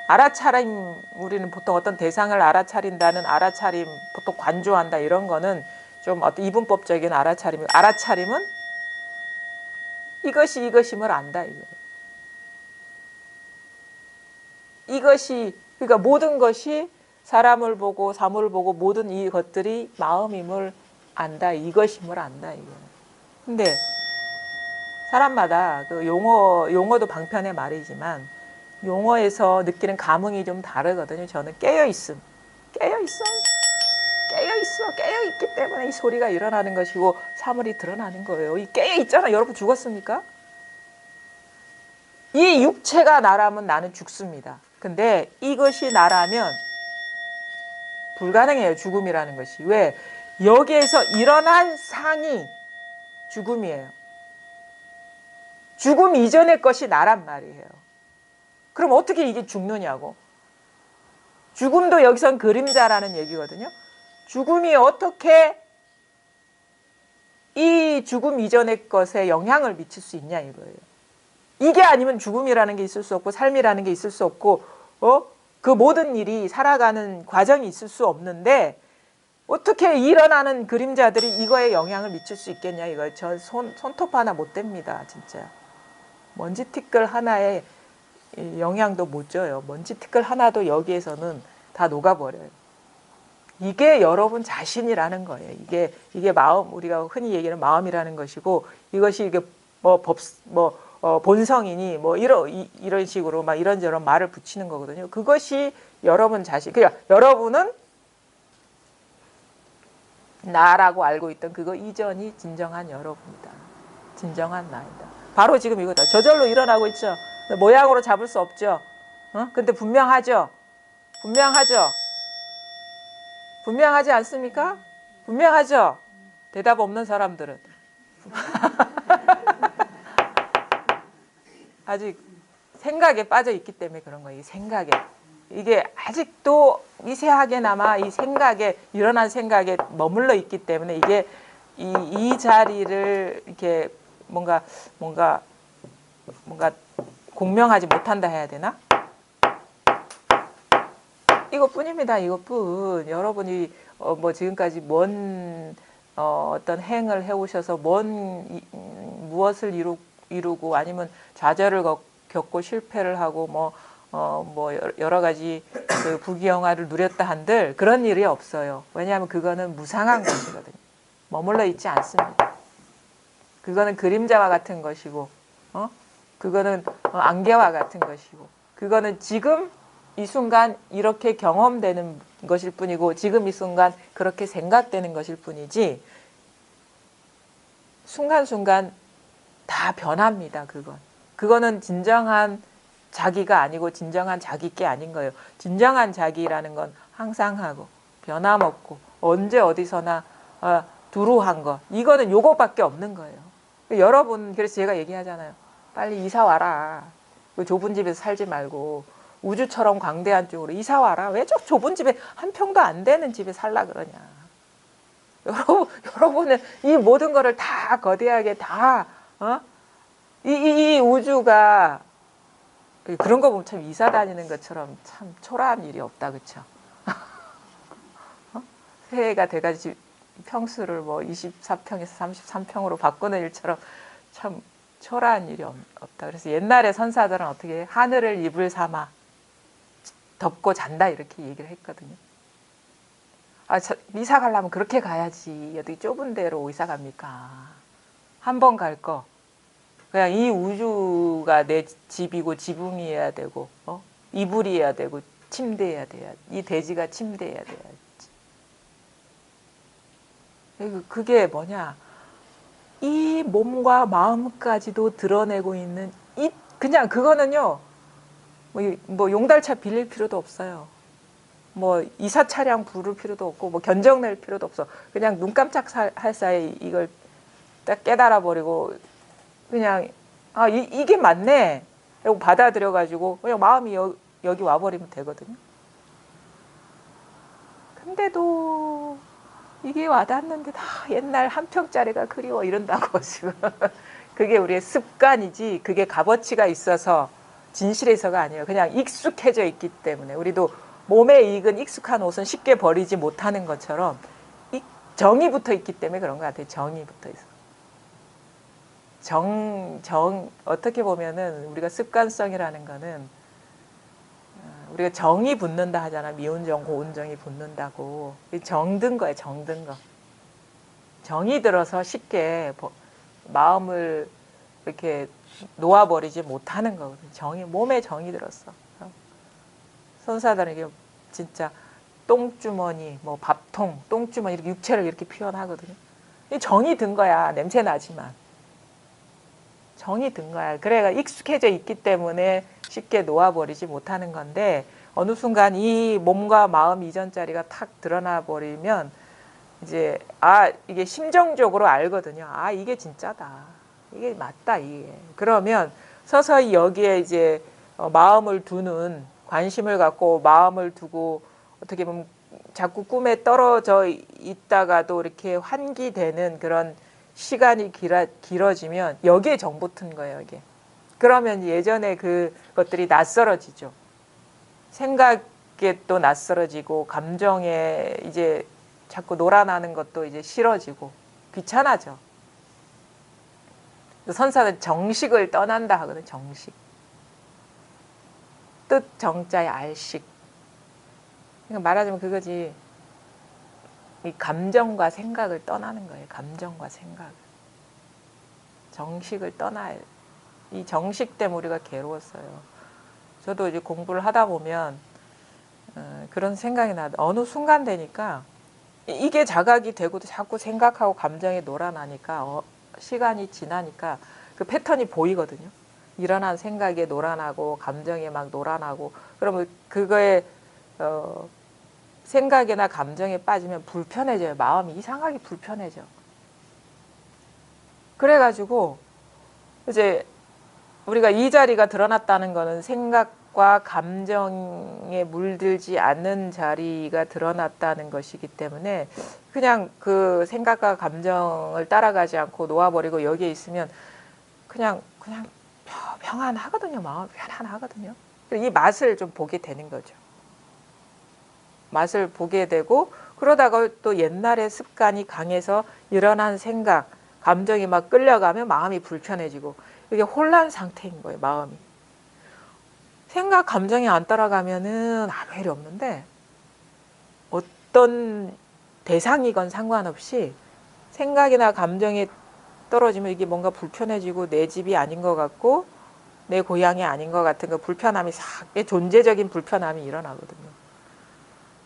알아차림, 우리는 보통 어떤 대상을 알아차린다는 알아차림, 보통 관조한다 이런 거는 좀 어떤 이분법적인 알아차림이고 알아차림은 이것이 이것임을 안다 이거예요. 이것이 그러니까 모든 것이 사람을 보고 사물을 보고 모든 이 것들이 마음임을 안다 이것임을 안다 이거예요. 근데 사람마다 그 용어도 방편의 말이지만 용어에서 느끼는 감흥이 좀 다르거든요. 저는 깨어있음, 깨어있어, 깨어있기 때문에 이 소리가 일어나는 것이고 사물이 드러나는 거예요. 이 깨어있잖아. 여러분 죽었습니까? 이 육체가 나라면 나는 죽습니다. 근데 이것이 나라면 불가능해요. 죽음이라는 것이. 왜? 여기에서 일어난 상이 죽음이에요. 죽음 이전의 것이 나란 말이에요. 그럼 어떻게 이게 죽느냐고. 죽음도 여기선 그림자라는 얘기거든요. 죽음이 어떻게 이 죽음 이전의 것에 영향을 미칠 수 있냐 이거예요. 이게 아니면 죽음이라는 게 있을 수 없고 삶이라는 게 있을 수 없고 그 모든 일이 살아가는 과정이 있을 수 없는데 어떻게 일어나는 그림자들이 이거에 영향을 미칠 수 있겠냐 이거예요. 저 손톱 하나 못 댑니다. 진짜. 먼지 티끌 하나에 영향도 못 줘요. 먼지 티끌 하나도 여기에서는 다 녹아버려요. 이게 여러분 자신이라는 거예요. 이게 마음, 우리가 흔히 얘기하는 마음이라는 것이고 이것이 이게 본성이니 이런 식으로 막 이런저런 말을 붙이는 거거든요. 그것이 여러분 자신. 그러니까 여러분은 나라고 알고 있던 그거 이전이 진정한 여러분이다. 진정한 나이다. 바로 지금 이거다. 저절로 일어나고 있죠. 모양으로 잡을 수 없죠. 근데 분명하죠. 분명하죠. 분명하지 않습니까? 분명하죠? 대답 없는 사람들은. 아직 생각에 빠져 있기 때문에 그런 거예요. 이 생각에. 이게 아직도 미세하게나마 이 생각에, 일어난 생각에 머물러 있기 때문에 이게 이 자리를 이렇게 뭔가 공명하지 못한다 해야 되나? 이것뿐입니다. 이것뿐. 여러분이 뭐 지금까지 뭔 어떤 행을 해오셔서 무엇을 이루고 아니면 좌절을 겪고 실패를 하고 뭐 여러 가지 그 부귀영화를 누렸다 한들 그런 일이 없어요. 왜냐하면 그거는 무상한 것이거든요. 머물러 있지 않습니다. 그거는 그림자와 같은 것이고, 그거는 안개와 같은 것이고, 그거는 지금 이 순간 이렇게 경험되는 것일 뿐이고, 지금 이 순간 그렇게 생각되는 것일 뿐이지, 순간순간 다 변합니다. 그거는 진정한 자기가 아니고 진정한 자기 게 아닌 거예요. 진정한 자기라는 건 항상하고 변함없고 언제 어디서나 두루한 거. 이거는 요거밖에 없는 거예요. 여러분, 그래서 제가 얘기하잖아요. 빨리 이사 와라. 좁은 집에서 살지 말고 우주처럼 광대한 쪽으로 이사 와라. 왜 저 좁은 집에 한 평도 안 되는 집에 살라 그러냐. 여러분은 이 모든 거를 다 거대하게 다 이 우주가 그런 거 보면 참 이사 다니는 것처럼 참 초라한 일이 없다, 그렇죠? 새해가 돼가지고 평수를 뭐 24평에서 33평으로 바꾸는 일처럼 참 초라한 일이 없다. 그래서 옛날에 선사들은 어떻게 해? 하늘을 이불 삼아 덮고 잔다 이렇게 얘기를 했거든요. 이사 가려면 그렇게 가야지. 어떻게 좁은 데로 이사 갑니까? 한 번 갈 거. 그냥 이 우주가 내 집이고 지붕이어야 되고, 이불이어야 되고, 침대여야 돼야. 이 대지가 침대여야 돼야지. 그게 뭐냐? 이 몸과 마음까지도 드러내고 있는 그냥 그거는요. 뭐 용달차 빌릴 필요도 없어요. 뭐 이사 차량 부를 필요도 없고 뭐 견적 낼 필요도 없어. 그냥 눈 깜짝 할 사이에 이걸 딱 깨달아 버리고 그냥 이게 맞네. 이거 받아들여 가지고 그냥 마음이 여기 와 버리면 되거든요. 근데도 이게 와닿는데 다 옛날 한 평짜리가 그리워 이런다고 지금. 그게 우리의 습관이지 그게 값어치가 있어서 진실에서가 아니에요. 그냥 익숙해져 있기 때문에 우리도 몸에 익은 익숙한 옷은 쉽게 버리지 못하는 것처럼 정이 붙어 있기 때문에 그런 것 같아요. 정이 붙어 있어. 어떻게 보면은 우리가 습관성이라는 거는 우리가 정이 붙는다 하잖아. 미운 정, 고운 정이 붙는다고. 정든 거예요. 정든 거. 정이 들어서 쉽게 마음을 이렇게 놓아버리지 못하는 거거든요. 몸에 정이 들었어. 선사들에게 진짜 똥주머니, 뭐 밥통, 똥주머니 이렇게 육체를 이렇게 표현하거든요. 정이 든 거야. 냄새 나지만. 정이 든 거야. 그래가 익숙해져 있기 때문에 쉽게 놓아버리지 못하는 건데 어느 순간 이 몸과 마음 이전짜리가 탁 드러나 버리면 이제 이게 심정적으로 알거든요. 이게 진짜다. 이게 맞다. 이게. 그러면 서서히 여기에 이제 마음을 두는 관심을 갖고 마음을 두고 어떻게 보면 자꾸 꿈에 떨어져 있다가도 이렇게 환기되는 그런 시간이 길어지면 여기에 정 붙은 거예요. 이게. 그러면 예전에 그것들이 낯설어지죠. 생각에 또 낯설어지고 감정에 이제 자꾸 놀아나는 것도 이제 싫어지고 귀찮아져. 선사는 정식을 떠난다 하거든. 정식. 뜻 정자의 알식. 그러니까 말하자면 그거지. 이 감정과 생각을 떠나는 거예요. 감정과 생각. 정식을 떠나야. 이 정식 때문에 우리가 괴로웠어요. 저도 이제 공부를 하다 보면 그런 생각이 나요. 어느 순간 되니까 이게 자각이 되고도 자꾸 생각하고 감정에 놀아나니까 시간이 지나니까 그 패턴이 보이거든요. 일어난 생각에 놀아나고 감정에 막 놀아나고 그러면 그거에 생각이나 감정에 빠지면 불편해져요. 마음이 이상하게 불편해져. 그래가지고 이제 우리가 이 자리가 드러났다는 거는 생각과 감정에 물들지 않는 자리가 드러났다는 것이기 때문에 그냥 그 생각과 감정을 따라가지 않고 놓아버리고 여기에 있으면 그냥 평안하거든요. 마음이 편안하거든요. 이 맛을 좀 보게 되는 거죠. 맛을 보게 되고 그러다가 또 옛날의 습관이 강해서 일어난 생각, 감정이 막 끌려가면 마음이 불편해지고 이게 혼란 상태인 거예요. 마음이. 생각, 감정이 안 따라가면은 아무 일이 없는데 어떤 대상이건 상관없이 생각이나 감정이 떨어지면 이게 뭔가 불편해지고 내 집이 아닌 것 같고 내 고향이 아닌 것 같은 그 불편함이 싹 존재적인 불편함이 일어나거든요.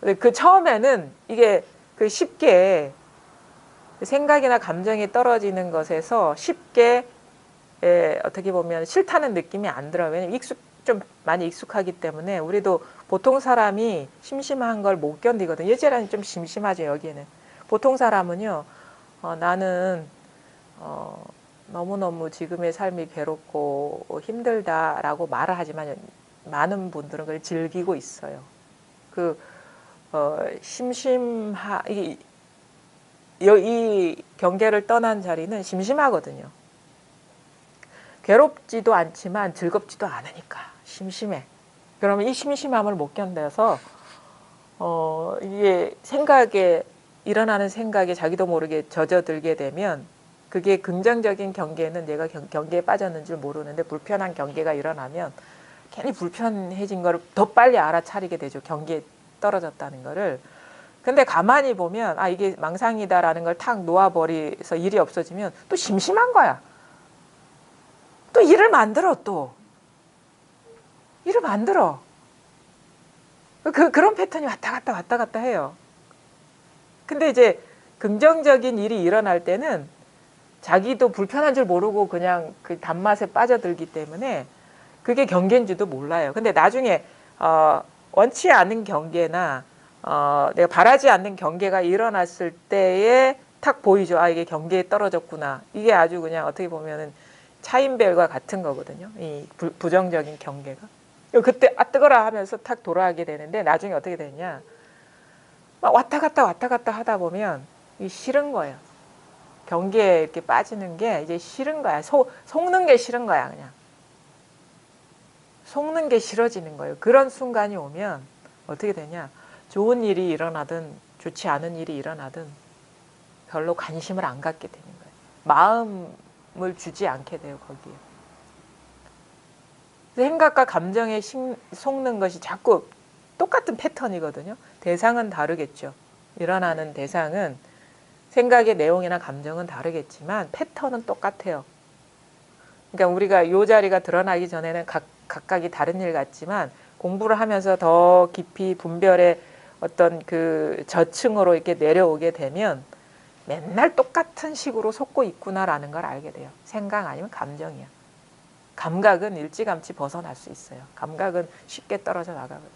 근데 그 처음에는 이게 그 쉽게 생각이나 감정이 떨어지는 것에서 쉽게 어떻게 보면 싫다는 느낌이 안 들어요. 왜냐면 좀 많이 익숙하기 때문에 우리도 보통 사람이 심심한 걸 못 견디거든요. 여자라니 좀 심심하죠. 여기에는. 보통 사람은요. 나는 너무너무 지금의 삶이 괴롭고 힘들다라고 말을 하지만 많은 분들은 그걸 즐기고 있어요. 이 경계를 떠난 자리는 심심하거든요. 괴롭지도 않지만 즐겁지도 않으니까 심심해. 그러면 이 심심함을 못 견뎌서 이게 일어나는 생각에 자기도 모르게 젖어들게 되면 그게 긍정적인 경계는 내가 경계에 빠졌는 줄 모르는데 불편한 경계가 일어나면 괜히 불편해진 거를 더 빨리 알아차리게 되죠. 경계에 떨어졌다는 거를. 근데 가만히 보면 이게 망상이다라는 걸 탁 놓아버려서 일이 없어지면 또 심심한 거야. 또 일을 만들어. 그런 패턴이 왔다 갔다 해요. 근데 이제 긍정적인 일이 일어날 때는 자기도 불편한 줄 모르고 그냥 그 단맛에 빠져들기 때문에 그게 경계인지도 몰라요. 근데 나중에 원치 않은 경계나 내가 바라지 않는 경계가 일어났을 때에 탁 보이죠. 이게 경계에 떨어졌구나. 이게 아주 그냥 어떻게 보면은 차인별과 같은 거거든요. 이 부정적인 경계가. 그때 뜨거라 하면서 탁 돌아가게 되는데 나중에 어떻게 되냐. 막 왔다 갔다 하다 보면 이 싫은 거예요. 경계에 이렇게 빠지는 게 이제 싫은 거야. 속는 게 싫은 거야, 그냥. 속는 게 싫어지는 거예요. 그런 순간이 오면 어떻게 되냐. 좋은 일이 일어나든 좋지 않은 일이 일어나든 별로 관심을 안 갖게 되는 거예요. 마음을 주지 않게 돼요, 거기에. 생각과 감정에 속는 것이 자꾸 똑같은 패턴이거든요. 대상은 다르겠죠. 일어나는 대상은 생각의 내용이나 감정은 다르겠지만 패턴은 똑같아요. 그러니까 우리가 이 자리가 드러나기 전에는 각각이 다른 일 같지만 공부를 하면서 더 깊이 분별의 어떤 그 저층으로 이렇게 내려오게 되면 맨날 똑같은 식으로 속고 있구나라는 걸 알게 돼요. 생각 아니면 감정이야. 감각은 일찌감치 벗어날 수 있어요. 감각은 쉽게 떨어져 나가거든요.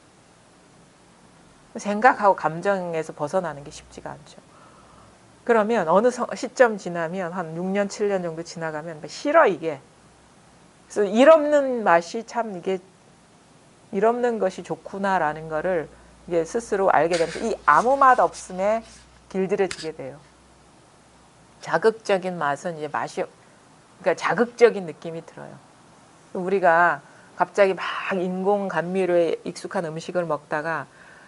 생각하고 감정에서 벗어나는 게 쉽지가 않죠. 그러면 어느 시점 지나면 한 6년, 7년 정도 지나가면 싫어 이게. 그래서 일 없는 맛이 참 이게 일 없는 것이 좋구나라는 거를 이게 스스로 알게 되면서 이 아무 맛 없음에 길들여지게 돼요. 자극적인 맛은 이제 그러니까 자극적인 느낌이 들어요. 우리가 갑자기 막 인공 감미료에 익숙한 음식을 먹다가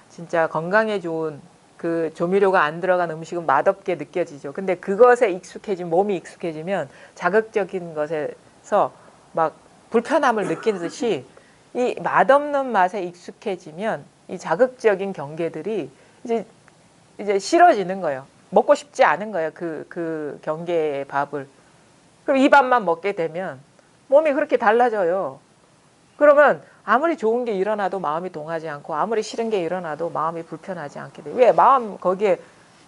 진짜 건강에 좋은 그 조미료가 안 들어간 음식은 맛없게 느껴지죠. 근데 그것에 몸이 익숙해지면 자극적인 것에서 막 불편함을 느끼듯이 이 맛없는 맛에 익숙해지면 이 자극적인 경계들이 이제 싫어지는 거예요. 먹고 싶지 않은 거예요. 그 경계의 밥을. 그럼 이 밥만 먹게 되면 몸이 그렇게 달라져요. 그러면 아무리 좋은 게 일어나도 마음이 동하지 않고 아무리 싫은 게 일어나도 마음이 불편하지 않게 돼요. 왜? 마음 거기에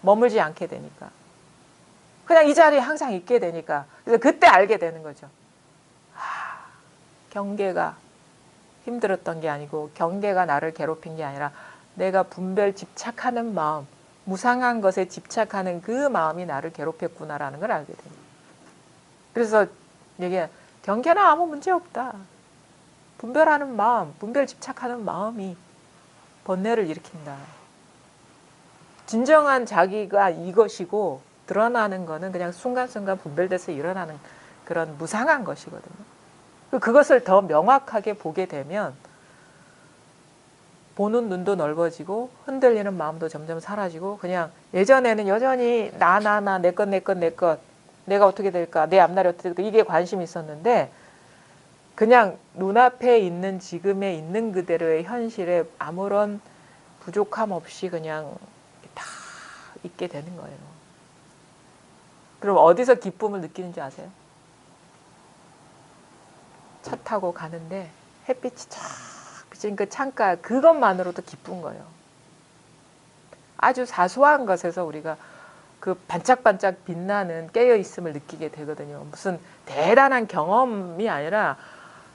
머물지 않게 되니까. 그냥 이 자리에 항상 있게 되니까. 그래서 그때 알게 되는 거죠. 경계가 힘들었던 게 아니고 경계가 나를 괴롭힌 게 아니라 내가 분별 집착하는 마음, 무상한 것에 집착하는 그 마음이 나를 괴롭혔구나라는 걸 알게 됩니다. 그래서 이게 경계는 아무 문제 없다. 분별하는 마음, 분별 집착하는 마음이 번뇌를 일으킨다. 진정한 자기가 이것이고 드러나는 거는 그냥 순간순간 분별돼서 일어나는 그런 무상한 것이거든요. 그것을 더 명확하게 보게 되면 보는 눈도 넓어지고 흔들리는 마음도 점점 사라지고 그냥 예전에는 여전히 나 내 것 내가 어떻게 될까 내 앞날이 어떻게 될까 이게 관심이 있었는데 그냥 눈앞에 있는 지금에 있는 그대로의 현실에 아무런 부족함 없이 그냥 다 있게 되는 거예요. 그럼 어디서 기쁨을 느끼는지 아세요? 차 타고 가는데 햇빛이 쫙 비친 그 창가 그것만으로도 기쁜 거예요. 아주 사소한 것에서 우리가 그 반짝반짝 빛나는 깨어있음을 느끼게 되거든요. 무슨 대단한 경험이 아니라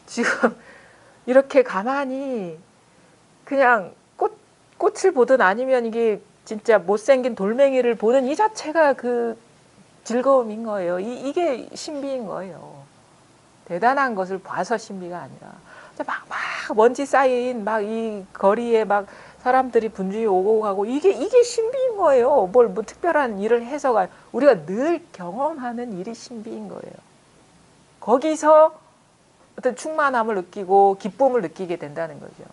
지금 이렇게 가만히 그냥 꽃을 보든 아니면 이게 진짜 못생긴 돌멩이를 보는 이 자체가 그 즐거움인 거예요. 이게 신비인 거예요. 대단한 것을 봐서 신비가 아니라 막 먼지 쌓인 막 이 거리에 막 사람들이 분주히 오고 가고 이게 신비인 거예요. 뭐 특별한 일을 해서가 우리가 늘 경험하는 일이 신비인 거예요. 거기서 어떤 충만함을 느끼고 기쁨을 느끼게 된다는 거죠.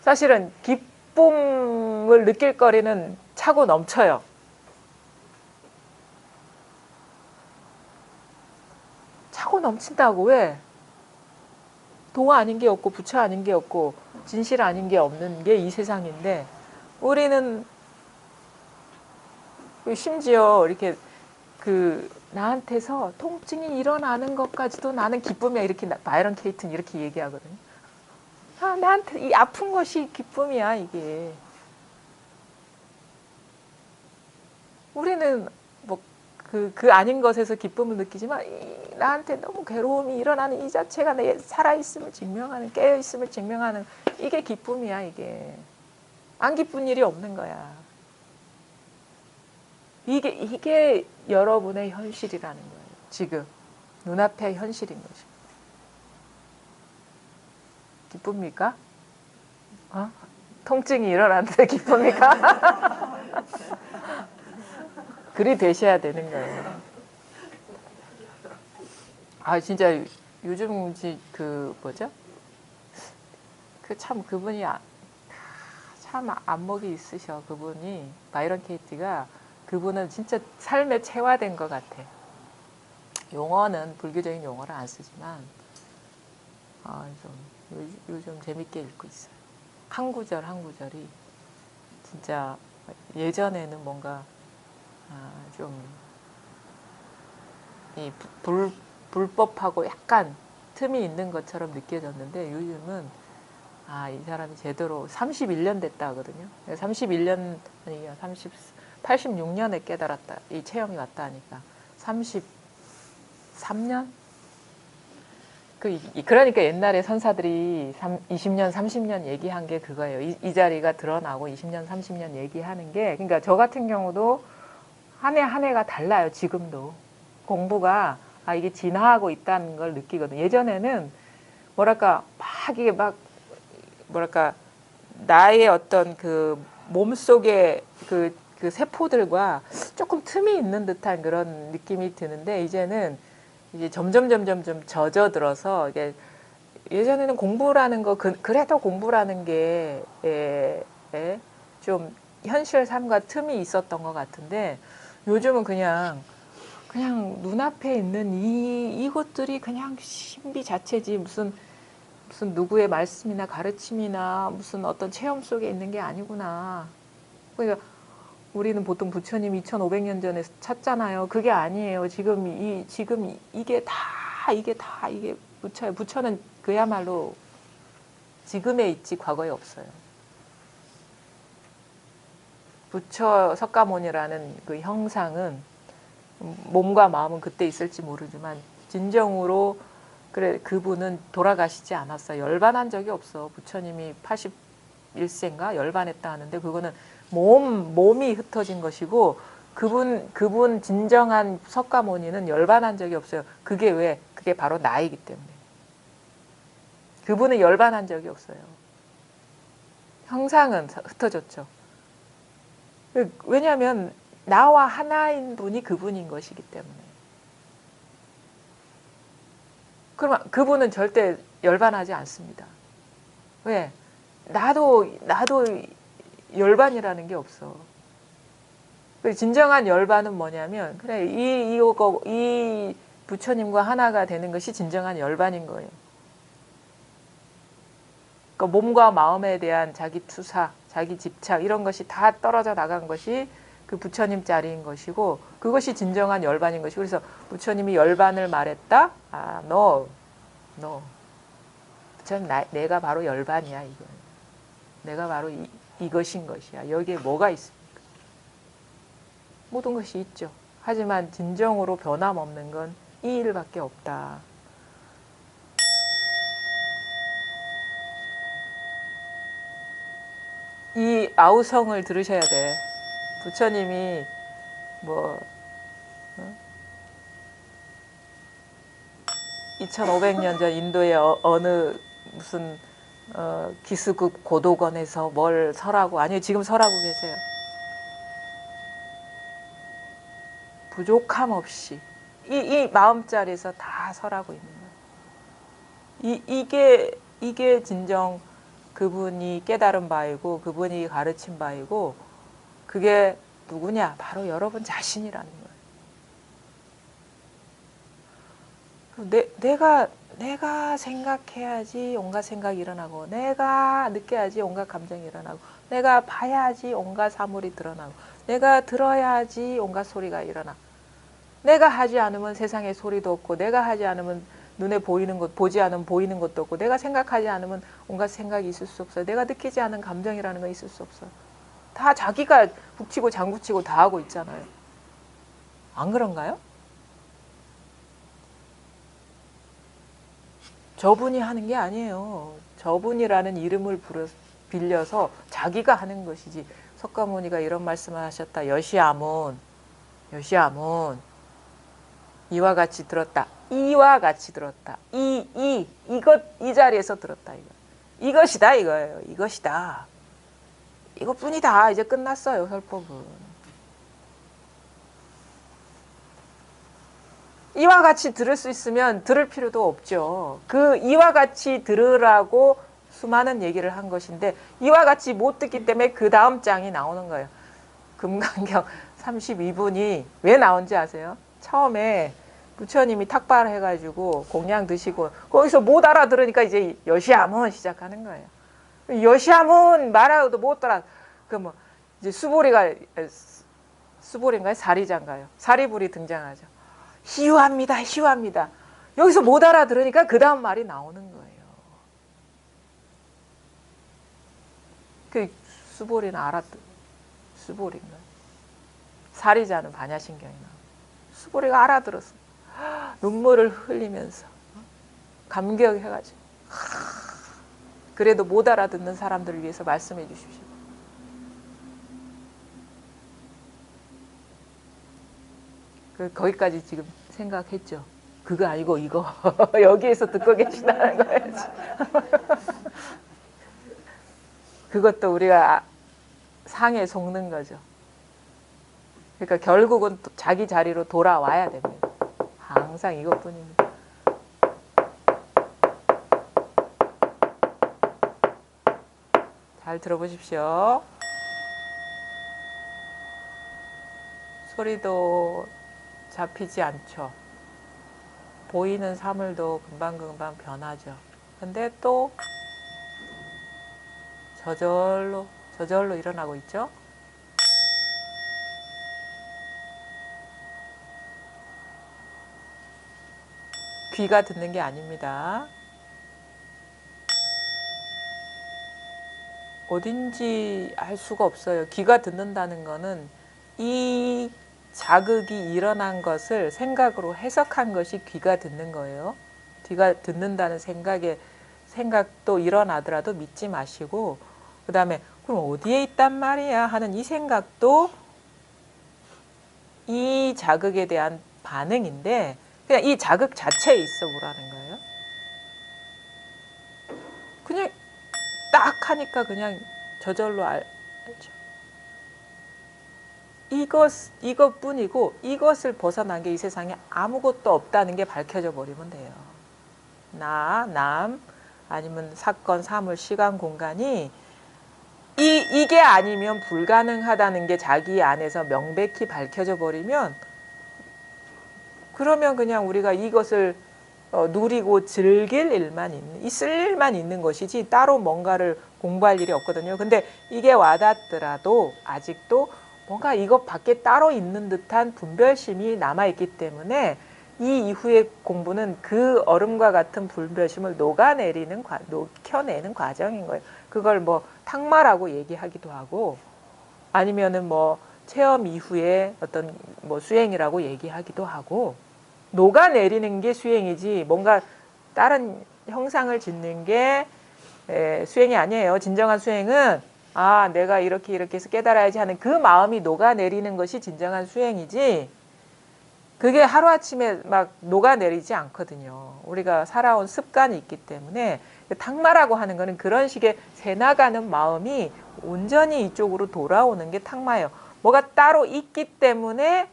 사실은 기쁨을 느낄 거리는 차고 넘쳐요. 차고 넘친다고 왜? 도 아닌 게 없고 부처 아닌 게 없고 진실 아닌 게 없는 게 이 세상인데 우리는 심지어 이렇게 그 나한테서 통증이 일어나는 것까지도 나는 기쁨이야 이렇게 바이런 케이튼 이렇게 얘기하거든요. 나한테 이 아픈 것이 기쁨이야 이게. 우리는 뭐 그 아닌 것에서 기쁨을 느끼지만 나한테 너무 괴로움이 일어나는 이 자체가 내 살아있음을 증명하는 깨어있음을 증명하는 이게 기쁨이야 이게. 안 기쁜 일이 없는 거야. 이게 여러분의 현실이라는 거예요. 지금 눈앞의 현실인 거죠. 기쁩니까? 통증이 일어나는데 기쁩니까? 그리 되셔야 되는 거예요. 진짜 요즘 그 뭐죠? 참 그분이 참 안목이 있으셔. 그분이 바이런 케이티가 그분은 진짜 삶에 체화된 것 같아. 용어는 불교적인 용어를 안 쓰지만 요즘 재밌게 읽고 있어요. 한 구절 한 구절이 진짜 예전에는 뭔가 좀 이 불법하고 약간 틈이 있는 것처럼 느껴졌는데 요즘은 이 사람이 제대로 31년 됐다 하거든요. 31년 아니요 86년에 깨달았다. 이 체험이 왔다 하니까 33년? 그러니까 옛날에 선사들이 20년, 30년 얘기한 게 그거예요. 이 자리가 드러나고 20년, 30년 얘기하는 게 그러니까 저 같은 경우도 한 해 한 해가 달라요. 지금도. 공부가 이게 진화하고 있다는 걸 느끼거든요. 예전에는 이게 나의 어떤 그 몸속의 그 세포들과 조금 틈이 있는 듯한 그런 느낌이 드는데 이제는 이제 점점 좀 젖어들어서 이게 예전에는 공부라는 거 그래도 공부라는 게 좀 현실 삶과 틈이 있었던 것 같은데 요즘은 그냥 눈앞에 있는 이것들이 그냥 신비 자체지 무슨 누구의 말씀이나 가르침이나 무슨 어떤 체험 속에 있는 게 아니구나. 그러니까 우리는 보통 부처님 2500년 전에 찾잖아요. 그게 아니에요. 지금 이게 부처예요. 부처는 그야말로 지금에 있지 과거에 없어요. 부처 석가모니라는 그 형상은 몸과 마음은 그때 있을지 모르지만 진정으로 그래 그분은 돌아가시지 않았어. 열반한 적이 없어. 부처님이 81세인가 열반했다 하는데 그거는 몸이 흩어진 것이고 그분 진정한 석가모니는 열반한 적이 없어요. 그게 왜? 그게 바로 나이기 때문에. 그분은 열반한 적이 없어요. 형상은 흩어졌죠. 왜냐하면 나와 하나인 분이 그분인 것이기 때문에. 그러면 그분은 절대 열반하지 않습니다. 왜? 나도 열반이라는 게 없어. 진정한 열반은 뭐냐면 그래 이 부처님과 하나가 되는 것이 진정한 열반인 거예요. 그러니까 몸과 마음에 대한 자기 투사, 자기 집착 이런 것이 다 떨어져 나간 것이 그 부처님 자리인 것이고 그것이 진정한 열반인 것이고 그래서 부처님이 열반을 말했다? 아, no. 부처님 내가 바로 열반이야 이거. 내가 바로 이것인 것이야. 여기에 뭐가 있습니까? 모든 것이 있죠. 하지만 진정으로 변함없는 건 이 일밖에 없다. 이 아우성을 들으셔야 돼. 부처님이 뭐 2500년 전 인도의 어느 무슨 기수급 고도건에서 뭘 설하고 아니요 지금 설하고 계세요. 부족함 없이 이 마음자리에서 다 설하고 있는 거예요. 이게 진정 그분이 깨달은 바이고 그분이 가르친 바이고 그게 누구냐? 바로 여러분 자신이라는 거예요. 내가 생각해야지 온갖 생각이 일어나고 내가 느껴야지 온갖 감정이 일어나고 내가 봐야지 온갖 사물이 드러나고 내가 들어야지 온갖 소리가 일어나. 내가 하지 않으면 세상에 소리도 없고 내가 하지 않으면 눈에 보이는 것, 보지 않으면 보이는 것도 없고 내가 생각하지 않으면 온갖 생각이 있을 수 없어요. 내가 느끼지 않은 감정이라는 건 있을 수 없어요. 다 자기가 북치고 장구치고 다 하고 있잖아요. 안 그런가요? 저분이 하는 게 아니에요. 저분이라는 이름을 빌려서 자기가 하는 것이지. 석가모니가 이런 말씀을 하셨다. 여시아문 이와 같이 들었다. 이와 같이 들었다. 이 자리에서 들었다. 이것이다 이거예요. 이것이다. 이것뿐이다. 이제 끝났어요. 설법은. 이와 같이 들을 수 있으면 들을 필요도 없죠. 그 이와 같이 들으라고 수많은 얘기를 한 것인데 이와 같이 못 듣기 때문에 그 다음 장이 나오는 거예요. 금강경 32분이 왜 나온지 아세요? 처음에 부처님이 탁발해가지고 공양 드시고 거기서 못 알아들으니까 이제 여시아문 시작하는 거예요. 여시아문 말하고도 못 알아. 그 뭐 이제 수보리인가요? 사리자인가요? 사리불이 등장하죠. 희유합니다. 여기서 못 알아들으니까 그 다음 말이 나오는 거예요. 그 수보리는 수보리인가요? 사리자는 반야신경이 나와요. 수보리가 알아들었어. 눈물을 흘리면서 감격해가지고 그래도 못 알아듣는 사람들을 위해서 말씀해 주십시오. 거기까지 지금 생각했죠. 그거 아니고 이거 여기에서 듣고 계시다는 거예요. 그것도 우리가 상에 속는 거죠. 그러니까 결국은 자기 자리로 돌아와야 됩니다. 항상 이것뿐입니다. 잘 들어보십시오. 소리도 잡히지 않죠. 보이는 사물도 금방금방 변하죠. 근데 또 저절로 일어나고 있죠. 귀가 듣는 게 아닙니다. 어딘지 알 수가 없어요. 귀가 듣는다는 거는 이 자극이 일어난 것을 생각으로 해석한 것이 귀가 듣는 거예요. 뒤가 듣는다는 생각도 일어나더라도 믿지 마시고, 그 다음에 그럼 어디에 있단 말이야 하는 이 생각도 이 자극에 대한 반응인데, 그냥 이 자극 자체에 있어 보라는 거예요. 그냥 딱 하니까 그냥 저절로 알죠. 이것뿐이고, 이것을 벗어난 게 이 세상에 아무것도 없다는 게 밝혀져 버리면 돼요. 남, 아니면 사건, 사물, 시간, 공간이 이게 아니면 불가능하다는 게 자기 안에서 명백히 밝혀져 버리면, 그러면 그냥 우리가 이것을 누리고 즐길 일만 있을 일만 있는 것이지 따로 뭔가를 공부할 일이 없거든요. 근데 이게 와닿더라도 아직도 뭔가 이것 밖에 따로 있는 듯한 분별심이 남아있기 때문에 이 이후의 공부는 그 얼음과 같은 분별심을 녹여내는 과정인 거예요. 그걸 뭐 탁마라고 얘기하기도 하고, 아니면은 뭐 체험 이후에 어떤 뭐 수행이라고 얘기하기도 하고, 녹아내리는 게 수행이지 뭔가 다른 형상을 짓는 게 수행이 아니에요. 진정한 수행은 내가 이렇게 해서 깨달아야지 하는 그 마음이 녹아내리는 것이 진정한 수행이지, 그게 하루아침에 막 녹아내리지 않거든요. 우리가 살아온 습관이 있기 때문에 탁마라고 하는 거는 그런 식의 새나가는 마음이 온전히 이쪽으로 돌아오는 게 탁마예요. 뭐가 따로 있기 때문에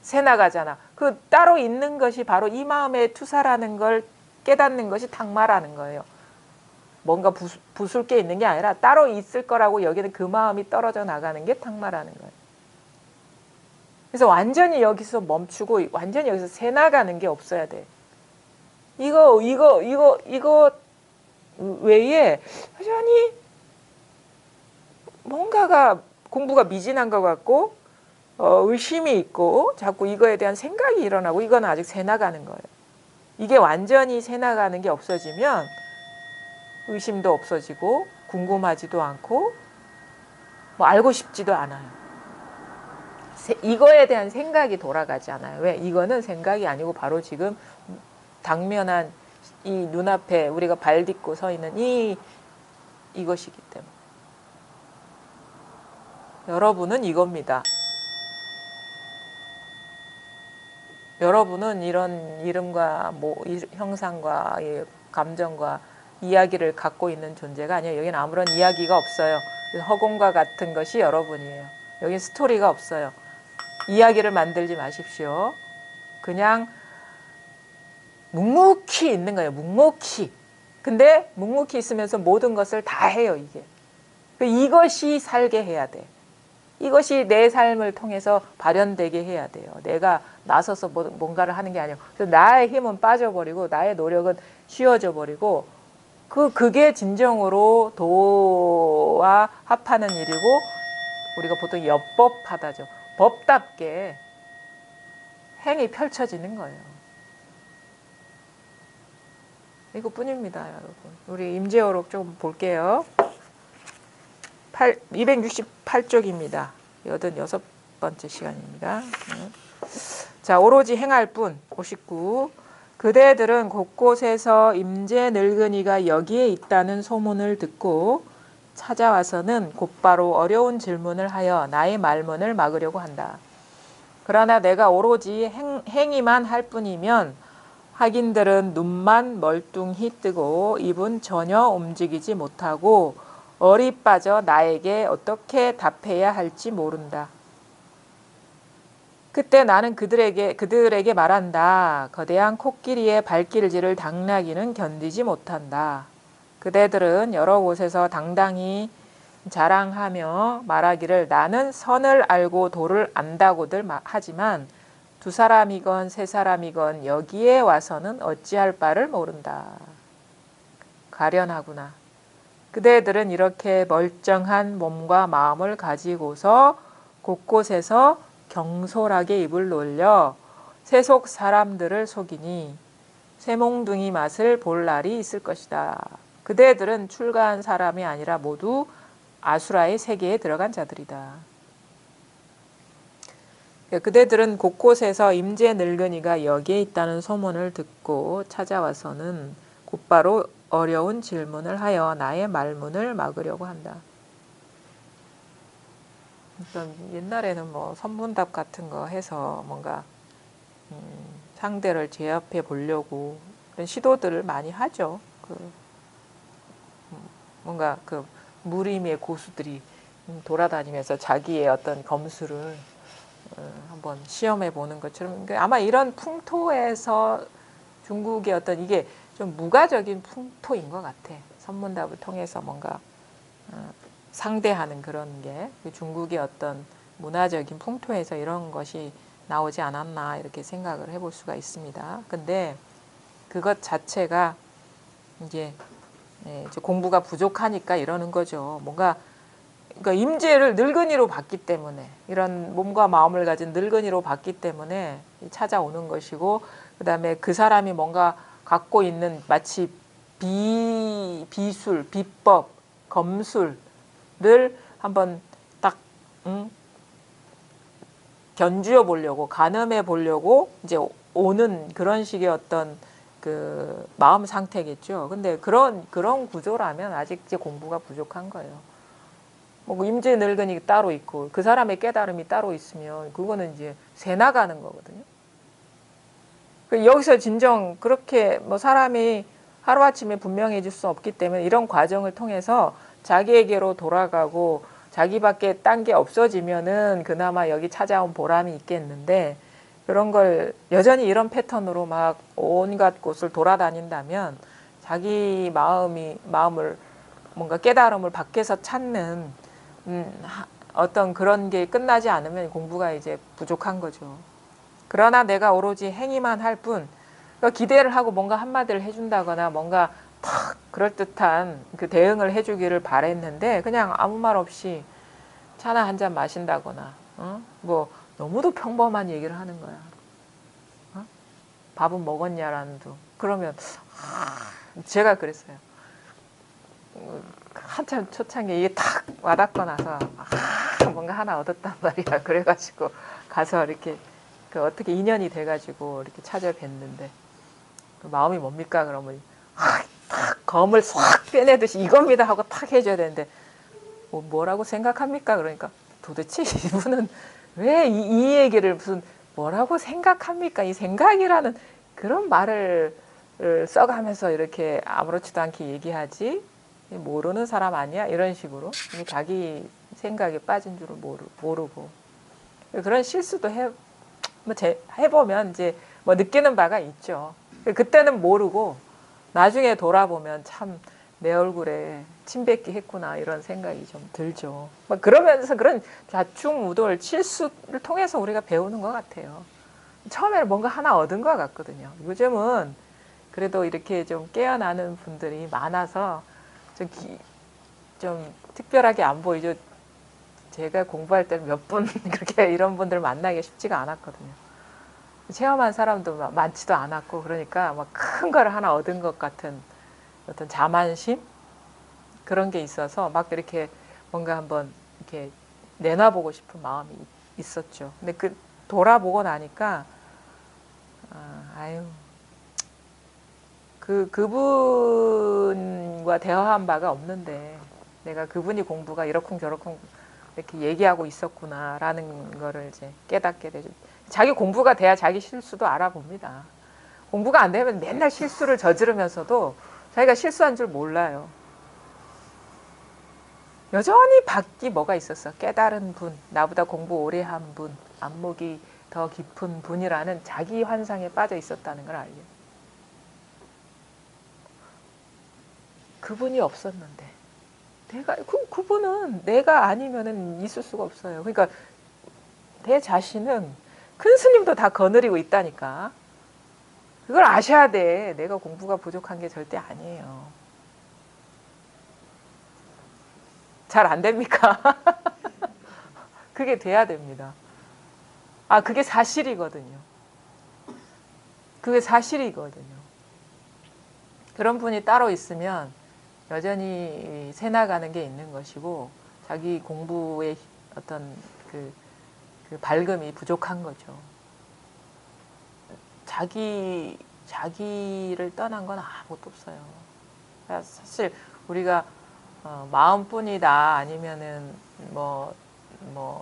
새나가잖아. 그 따로 있는 것이 바로 이 마음의 투사라는 걸 깨닫는 것이 탁마라는 거예요. 뭔가 부술 게 있는 게 아니라 따로 있을 거라고 여기는 그 마음이 떨어져 나가는 게 탁마라는 거예요. 그래서 완전히 여기서 멈추고 완전히 여기서 새나가는 게 없어야 돼. 이거 외에 여전히 뭔가가 공부가 미진한 것 같고 의심이 있고 자꾸 이거에 대한 생각이 일어나고, 이거는 아직 새나가는 거예요. 이게 완전히 새나가는 게 없어지면 의심도 없어지고 궁금하지도 않고 뭐 알고 싶지도 않아요. 이거에 대한 생각이 돌아가지 않아요. 왜? 이거는 생각이 아니고 바로 지금 당면한 이 눈앞에 우리가 발 딛고 서 있는 이것이기 때문에. 여러분은 이겁니다. 여러분은 이런 이름과 형상과 감정과 이야기를 갖고 있는 존재가 아니에요. 여기는 아무런 이야기가 없어요. 허공과 같은 것이 여러분이에요. 여기 스토리가 없어요. 이야기를 만들지 마십시오. 그냥 묵묵히 있는 거예요. 묵묵히. 근데 묵묵히 있으면서 모든 것을 다 해요. 이것이 살게 해야 돼. 이것이 내 삶을 통해서 발현되게 해야 돼요. 내가 나서서 뭔가를 하는 게 아니에요. 그래서 나의 힘은 빠져버리고 나의 노력은 쉬워져 버리고, 그게 진정으로 도와 합하는 일이고, 우리가 보통 엽법하다죠. 법답게 행이 펼쳐지는 거예요. 이것뿐입니다, 여러분. 우리 임재어록 좀 볼게요. 268쪽입니다. 86번째 시간입니다. 자, 오로지 행할 뿐. 59. 그대들은 곳곳에서 임재 늙은이가 여기에 있다는 소문을 듣고 찾아와서는 곧바로 어려운 질문을 하여 나의 말문을 막으려고 한다. 그러나 내가 오로지 행위만 할 뿐이면 학인들은 눈만 멀뚱히 뜨고 입은 전혀 움직이지 못하고 얼이 빠져 나에게 어떻게 답해야 할지 모른다. 그때 나는 그들에게 말한다. 거대한 코끼리의 발길질을 당나귀는 견디지 못한다. 그대들은 여러 곳에서 당당히 자랑하며 말하기를 나는 선을 알고 도를 안다고들 하지만 두 사람이건 세 사람이건 여기에 와서는 어찌할 바를 모른다. 가련하구나. 그대들은 이렇게 멀쩡한 몸과 마음을 가지고서 곳곳에서 경솔하게 입을 놀려 세속 사람들을 속이니 쇠몽둥이 맛을 볼 날이 있을 것이다. 그대들은 출가한 사람이 아니라 모두 아수라의 세계에 들어간 자들이다. 그대들은 곳곳에서 임재 늙은이가 여기에 있다는 소문을 듣고 찾아와서는 곧바로 어려운 질문을 하여 나의 말문을 막으려고 한다. 그러니까 옛날에는 뭐 선문답 같은 거 해서 뭔가 상대를 제압해 보려고 그런 시도들을 많이 하죠. 뭔가 그 무림의 고수들이 돌아다니면서 자기의 어떤 검수를 한번 시험해 보는 것처럼 아마 이런 풍토에서 중국의 어떤 이게 좀 무가적인 풍토인 것 같아. 선문답을 통해서 뭔가 상대하는 그런 게 중국의 어떤 문화적인 풍토에서 이런 것이 나오지 않았나 이렇게 생각을 해볼 수가 있습니다. 근데 그것 자체가 이제 공부가 부족하니까 이러는 거죠. 뭔가 그러니까 임재를 늙은이로 봤기 때문에 이런 몸과 마음을 가진 늙은이로 봤기 때문에 찾아오는 것이고 그다음에 그 사람이 뭔가 갖고 있는 마치 비술, 비법, 검술을 한번 딱 견주어 보려고 가늠해 보려고 이제 오는 그런 식의 어떤 그 마음 상태겠죠. 근데 그런 구조라면 아직 이제 공부가 부족한 거예요. 뭐 임재 늙은이 따로 있고 그 사람의 깨달음이 따로 있으면 그거는 이제 새 나가는 거거든요. 여기서 진정 그렇게 뭐 사람이 하루아침에 분명해질 수 없기 때문에 이런 과정을 통해서 자기에게로 돌아가고 자기밖에 딴 게 없어지면은 그나마 여기 찾아온 보람이 있겠는데 그런 걸 여전히 이런 패턴으로 막 온갖 곳을 돌아다닌다면 자기 마음을 뭔가 깨달음을 밖에서 찾는 어떤 그런 게 끝나지 않으면 공부가 이제 부족한 거죠. 그러나 내가 오로지 행위만 할 뿐, 그러니까 기대를 하고 뭔가 한마디를 해준다거나 뭔가 탁 그럴듯한 그 대응을 해주기를 바랬는데 그냥 아무 말 없이 차나 한 잔 마신다거나, 뭐 너무도 평범한 얘기를 하는 거야. 밥은 먹었냐라는 둥. 그러면 제가 그랬어요. 한참 초창기에 이게 탁 와닿고 나서 뭔가 하나 얻었단 말이야. 그래가지고 가서 이렇게 어떻게 인연이 돼가지고 이렇게 찾아뵀는데 그 마음이 뭡니까? 그러면 탁 검을 싹 빼내듯이 이겁니다 하고 탁 해줘야 되는데 뭐라고 생각합니까? 그러니까 도대체 이분은 왜 이 얘기를 무슨 뭐라고 생각합니까? 이 생각이라는 그런 말을 써가면서 이렇게 아무렇지도 않게 얘기하지 모르는 사람 아니야? 이런 식으로 자기 생각에 빠진 줄을 모르고 그런 실수도 해보면 이제 뭐 느끼는 바가 있죠. 그때는 모르고 나중에 돌아보면 참 내 얼굴에 침 뱉기 했구나 이런 생각이 좀 들죠. 그러면서 그런 좌충우돌 실수를 통해서 우리가 배우는 것 같아요. 처음에는 뭔가 하나 얻은 것 같거든요. 요즘은 그래도 이렇게 좀 깨어나는 분들이 많아서 좀 특별하게 안 보이죠. 제가 공부할 때는 몇 분 그렇게 이런 분들 만나기가 쉽지가 않았거든요. 체험한 사람도 많지도 않았고 그러니까 막 큰 걸 하나 얻은 것 같은 어떤 자만심 그런 게 있어서 막 이렇게 뭔가 한번 이렇게 내놔보고 싶은 마음이 있었죠. 근데 돌아보고 나니까 아유 그분과 대화한 바가 없는데 내가 그분이 공부가 이러쿵저러쿵 이렇게 얘기하고 있었구나라는 거를 이제 깨닫게 되죠. 자기 공부가 돼야 자기 실수도 알아봅니다. 공부가 안 되면 맨날 실수를 저지르면서도 자기가 실수한 줄 몰라요. 여전히 밖이 뭐가 있었어. 깨달은 분, 나보다 공부 오래 한 분, 안목이 더 깊은 분이라는 자기 환상에 빠져 있었다는 걸 알죠. 그분이 없었는데 그분은 내가 아니면은 있을 수가 없어요. 그러니까 내 자신은 큰 스님도 다 거느리고 있다니까. 그걸 아셔야 돼. 내가 공부가 부족한 게 절대 아니에요. 잘 안 됩니까? 그게 돼야 됩니다. 그게 사실이거든요. 그게 사실이거든요. 그런 분이 따로 있으면 여전히 새나가는 게 있는 것이고 자기 공부의 어떤 그 밝음이 부족한 거죠. 자기를 떠난 건 아무것도 없어요. 사실 우리가 마음뿐이다 아니면은 뭐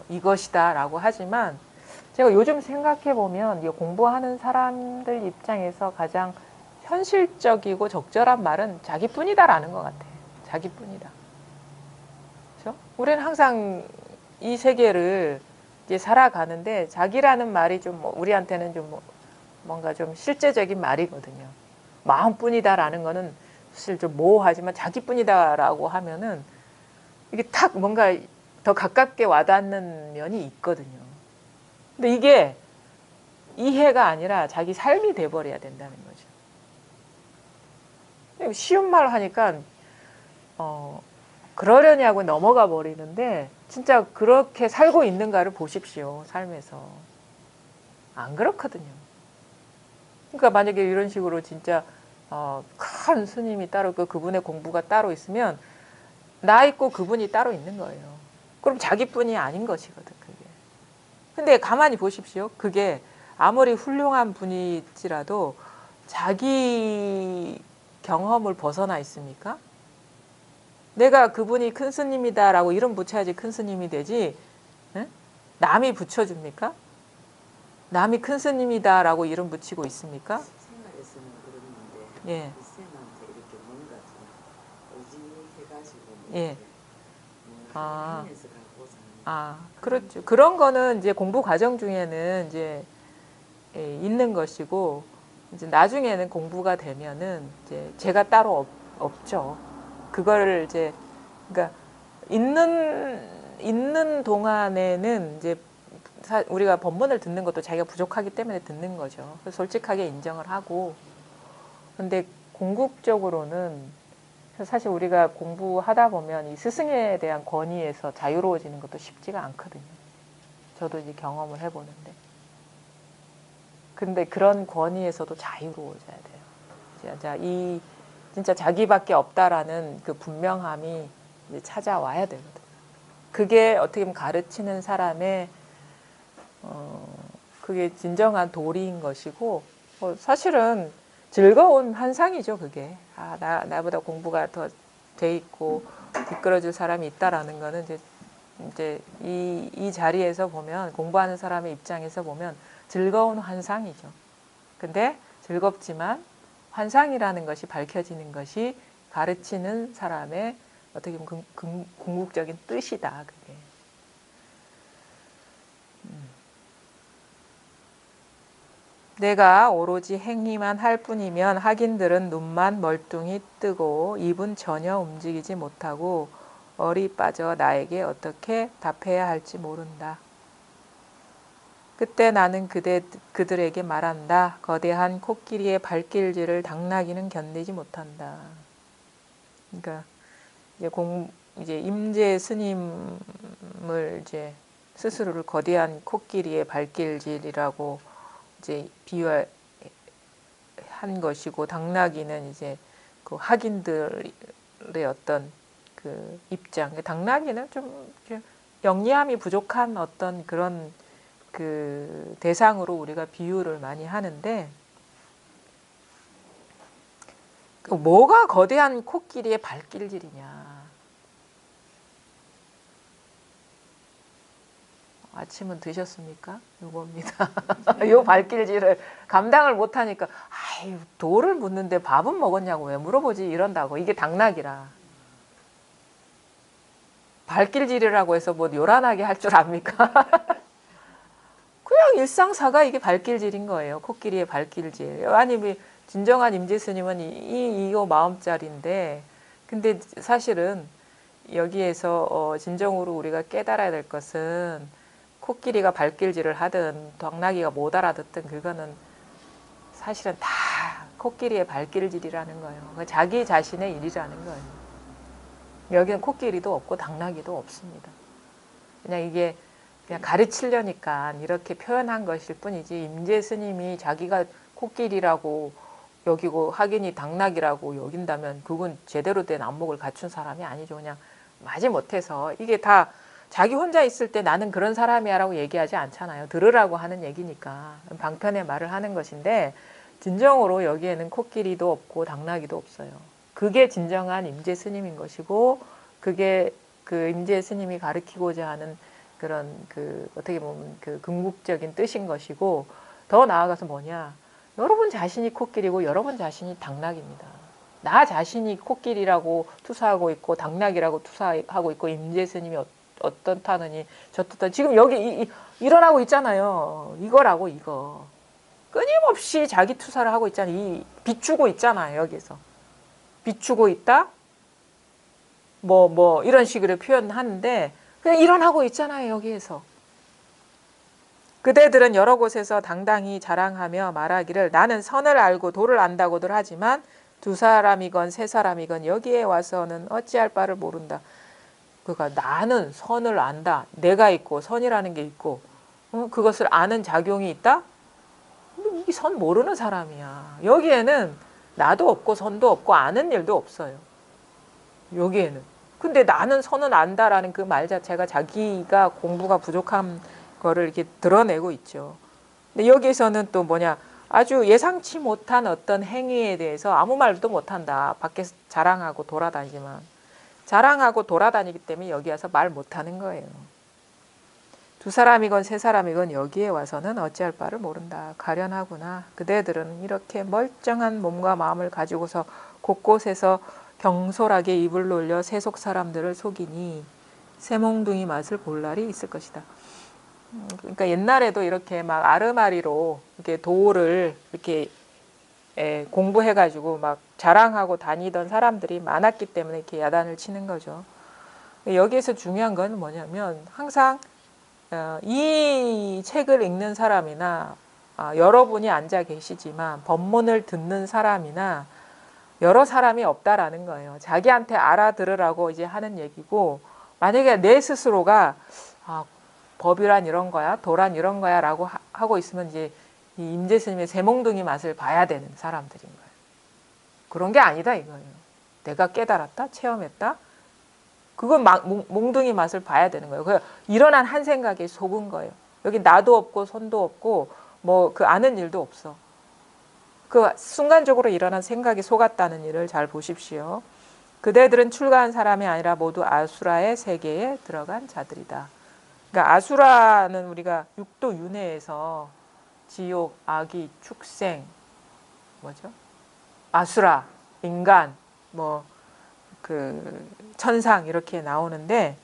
이것이다라고 하지만 제가 요즘 생각해 보면 이 공부하는 사람들 입장에서 가장 현실적이고 적절한 말은 자기뿐이다라는 것 같아요. 자기뿐이다. 그렇죠? 우리는 항상 이 세계를 이제 살아가는데 자기라는 말이 좀 우리한테는 좀 뭔가 좀 실제적인 말이거든요. 마음뿐이다라는 거는 사실 좀 모호하지만 자기뿐이다라고 하면은 이게 탁 뭔가 더 가깝게 와닿는 면이 있거든요. 근데 이게 이해가 아니라 자기 삶이 돼버려야 된다는 거죠. 쉬운 말 하니까 그러려냐고 넘어가 버리는데 진짜 그렇게 살고 있는가를 보십시오. 삶에서. 안 그렇거든요. 그러니까 만약에 이런 식으로 진짜 큰 스님이 따로 그분의 공부가 따로 있으면 나 있고 그분이 따로 있는 거예요. 그럼 자기뿐이 아닌 것이거든 그게. 근데 가만히 보십시오. 그게 아무리 훌륭한 분일지라도 자기 경험을 벗어나 있습니까? 내가 그분이 큰 스님이다라고 이름 붙여야지 큰 스님이 되지. 응? 남이 붙여줍니까? 남이 큰 스님이다라고 이름 붙이고 있습니까? 생활에서는 그러는데 예. 쌤한테 이렇게 뭔가 좀 의지해가지고 예. 아. 하면서 가고 사는. 그렇죠. 그런 거는 이제 공부 과정 중에는 이제 있는 것이고 이제 나중에는 공부가 되면은 이제 제가 따로 없죠. 그거를 이제 그러니까 있는 동안에는 이제 우리가 법문을 듣는 것도 자기가 부족하기 때문에 듣는 거죠. 솔직하게 인정을 하고. 근데 궁극적으로는 사실 우리가 공부하다 보면 이 스승에 대한 권위에서 자유로워지는 것도 쉽지가 않거든요. 저도 이제 경험을 해보는데. 근데 그런 권위에서도 자유로워져야 돼요. 이 진짜 자기밖에 없다라는 그 분명함이 이제 찾아와야 되거든요. 그게 어떻게 보면 가르치는 사람의 그게 진정한 도리인 것이고 사실은 즐거운 환상이죠. 그게 나보다 공부가 더 돼 있고 이끌어줄 사람이 있다라는 거는 이제 이 자리에서 보면 공부하는 사람의 입장에서 보면 즐거운 환상이죠. 근데 즐겁지만 환상이라는 것이 밝혀지는 것이 가르치는 사람의 어떻게 보면 궁극적인 뜻이다. 그게. 내가 오로지 행위만 할 뿐이면 학인들은 눈만 멀뚱히 뜨고 입은 전혀 움직이지 못하고 얼이 빠져 나에게 어떻게 답해야 할지 모른다. 그때 나는 그들에게 말한다. 거대한 코끼리의 발길질을 당나귀는 견디지 못한다. 그러니까 이제 임재 스님을 이제 스스로를 거대한 코끼리의 발길질이라고 이제 비유한 것이고 당나귀는 이제 그 학인들의 어떤 그 입장. 당나귀는 좀 영리함이 부족한 어떤 그런 그 대상으로 우리가 비유를 많이 하는데 뭐가 거대한 코끼리의 발길질이냐. 아침은 드셨습니까? 요겁니다. 요 발길질을 감당을 못하니까 아유 돌을 묻는데 밥은 먹었냐고 왜 물어보지 이런다고. 이게 당나귀라. 발길질이라고 해서 뭐 요란하게 할 줄 압니까? 그냥 일상사가 이게 발길질인 거예요. 코끼리의 발길질. 아니 진정한 임재스님은 이거 마음짜리인데 근데 사실은 여기에서 진정으로 우리가 깨달아야 될 것은 코끼리가 발길질을 하든 당나귀가 못 알아듣든 그거는 사실은 다 코끼리의 발길질이라는 거예요. 자기 자신의 일이라는 거예요. 여기는 코끼리도 없고 당나귀도 없습니다. 그냥 이게 그냥 가르치려니까 이렇게 표현한 것일 뿐이지 임재 스님이 자기가 코끼리라고 여기고 학인이 당나귀라고 여긴다면 그건 제대로 된 안목을 갖춘 사람이 아니죠. 그냥 마지못해서 이게 다 자기 혼자 있을 때 나는 그런 사람이야라고 얘기하지 않잖아요. 들으라고 하는 얘기니까 방편의 말을 하는 것인데 진정으로 여기에는 코끼리도 없고 당나귀도 없어요. 그게 진정한 임재 스님인 것이고 그게 그 임재 스님이 가르치고자 하는 그런 그 어떻게 보면 그 궁극적인 뜻인 것이고 더 나아가서 뭐냐? 여러분 자신이 코끼리고 여러분 자신이 당나귀입니다. 나 자신이 코끼리라고 투사하고 있고 당나귀라고 투사하고 있고 임재 스님이 어떻다느니 저떻다 지금 여기 일어나고 있잖아요. 이거라고 이거. 끊임없이 자기 투사를 하고 있잖아요. 비추고 있잖아요. 여기서. 비추고 있다? 뭐 이런 식으로 표현하는데 그냥 일어나고 있잖아요. 여기에서. 그대들은 여러 곳에서 당당히 자랑하며 말하기를 나는 선을 알고 도를 안다고들 하지만 두 사람이건 세 사람이건 여기에 와서는 어찌할 바를 모른다. 그러니까 나는 선을 안다. 내가 있고 선이라는 게 있고 그것을 아는 작용이 있다? 이 선 모르는 사람이야. 여기에는 나도 없고 선도 없고 아는 일도 없어요. 여기에는. 근데 나는 선은 안다라는 그 말 자체가 자기가 공부가 부족한 거를 이렇게 드러내고 있죠. 근데 여기에서는 또 뭐냐 아주 예상치 못한 어떤 행위에 대해서 아무 말도 못한다. 밖에서 자랑하고 돌아다니지만 자랑하고 돌아다니기 때문에 여기 와서 말 못하는 거예요. 두 사람이건 세 사람이건 여기에 와서는 어찌할 바를 모른다. 가련하구나. 그대들은 이렇게 멀쩡한 몸과 마음을 가지고서 곳곳에서 경솔하게 입을 놀려 세속 사람들을 속이니 새몽둥이 맛을 볼 날이 있을 것이다. 그러니까 옛날에도 이렇게 막 아르마리로 이렇게 도를 이렇게 공부해가지고 막 자랑하고 다니던 사람들이 많았기 때문에 이렇게 야단을 치는 거죠. 여기에서 중요한 건 뭐냐면 항상 이 책을 읽는 사람이나 여러분이 앉아 계시지만 법문을 듣는 사람이나 여러 사람이 없다라는 거예요. 자기한테 알아들으라고 이제 하는 얘기고 만약에 내 스스로가 법이란 이런 거야, 도란 이런 거야 라고 하고 있으면 이제 이 임재 스님의 새몽둥이 맛을 봐야 되는 사람들인 거예요. 그런 게 아니다 이거예요. 내가 깨달았다, 체험했다. 그건 몽둥이 맛을 봐야 되는 거예요. 그 일어난 한 생각에 속은 거예요. 여기 나도 없고 손도 없고 뭐 그 아는 일도 없어. 그 순간적으로 일어난 생각에 속았다는 일을 잘 보십시오. 그대들은 출가한 사람이 아니라 모두 아수라의 세계에 들어간 자들이다. 그러니까 아수라는 우리가 육도 윤회에서 지옥, 아기, 축생, 뭐죠? 아수라, 인간, 그 천상 이렇게 나오는데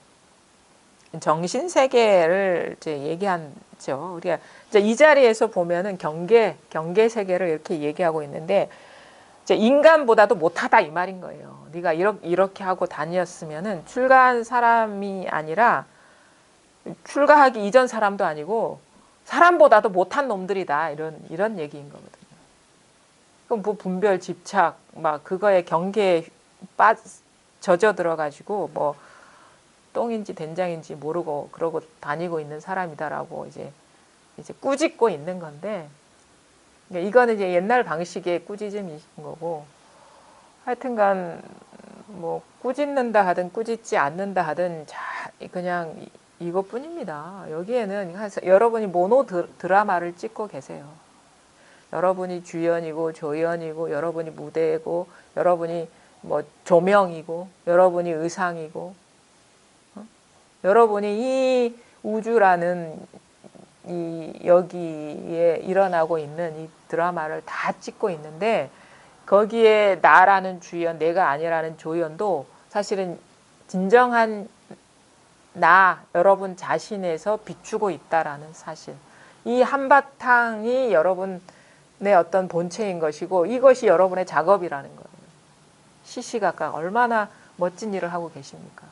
정신 세계를 이제 얘기하죠. 우리가 이제 이 자리에서 보면은 경계 세계를 이렇게 얘기하고 있는데 이제 인간보다도 못하다 이 말인 거예요. 네가 이렇게 하고 다녔으면은 출가한 사람이 아니라 출가하기 이전 사람도 아니고 사람보다도 못한 놈들이다 이런 얘기인 거거든요. 그럼 뭐 분별, 집착, 막 그거에 경계에 젖어 들어가지고 뭐 똥인지 된장인지 모르고 그러고 다니고 있는 사람이다라고 이제 꾸짖고 있는 건데 이거는 이제 옛날 방식의 꾸짖음인 거고 하여튼간 뭐 꾸짖는다 하든 꾸짖지 않는다 하든 그냥 이것뿐입니다. 여기에는 여러분이 모노 드라마를 찍고 계세요. 여러분이 주연이고 조연이고 여러분이 무대고 여러분이 뭐 조명이고 여러분이 의상이고 여러분이 이 우주라는 이 여기에 일어나고 있는 이 드라마를 다 찍고 있는데 거기에 나라는 주연, 내가 아니라는 조연도 사실은 진정한 나, 여러분 자신에서 비추고 있다라는 사실. 이 한바탕이 여러분의 어떤 본체인 것이고 이것이 여러분의 작업이라는 거예요. 시시각각 얼마나 멋진 일을 하고 계십니까?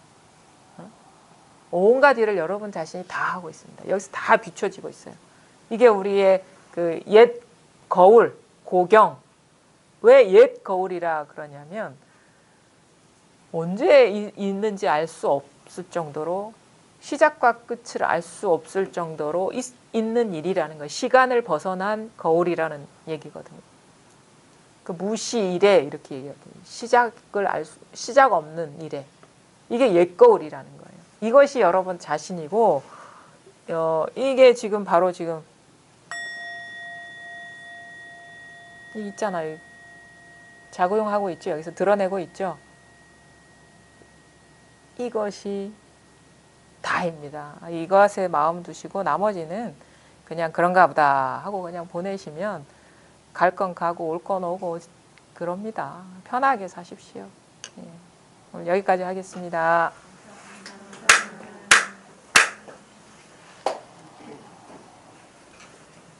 온갖 일을 여러분 자신이 다 하고 있습니다. 여기서 다 비춰지고 있어요. 이게 우리의 그 옛 거울, 고경. 왜 옛 거울이라 그러냐면 언제 있는지 알 수 없을 정도로 시작과 끝을 알 수 없을 정도로 있는 일이라는 거예요. 시간을 벗어난 거울이라는 얘기거든요. 그 무시 일에 이렇게 얘기해요. 시작 없는 일에. 이게 옛 거울이라는 거예요. 이것이 여러분 자신이고 이게 지금 바로 지금 이 있잖아요. 작용하고 있죠. 여기서 드러내고 있죠. 이것이 다입니다. 이것에 마음 두시고 나머지는 그냥 그런가 보다 하고 그냥 보내시면 갈 건 가고 올 건 오고 그럽니다. 편하게 사십시오. 예. 오늘 여기까지 하겠습니다.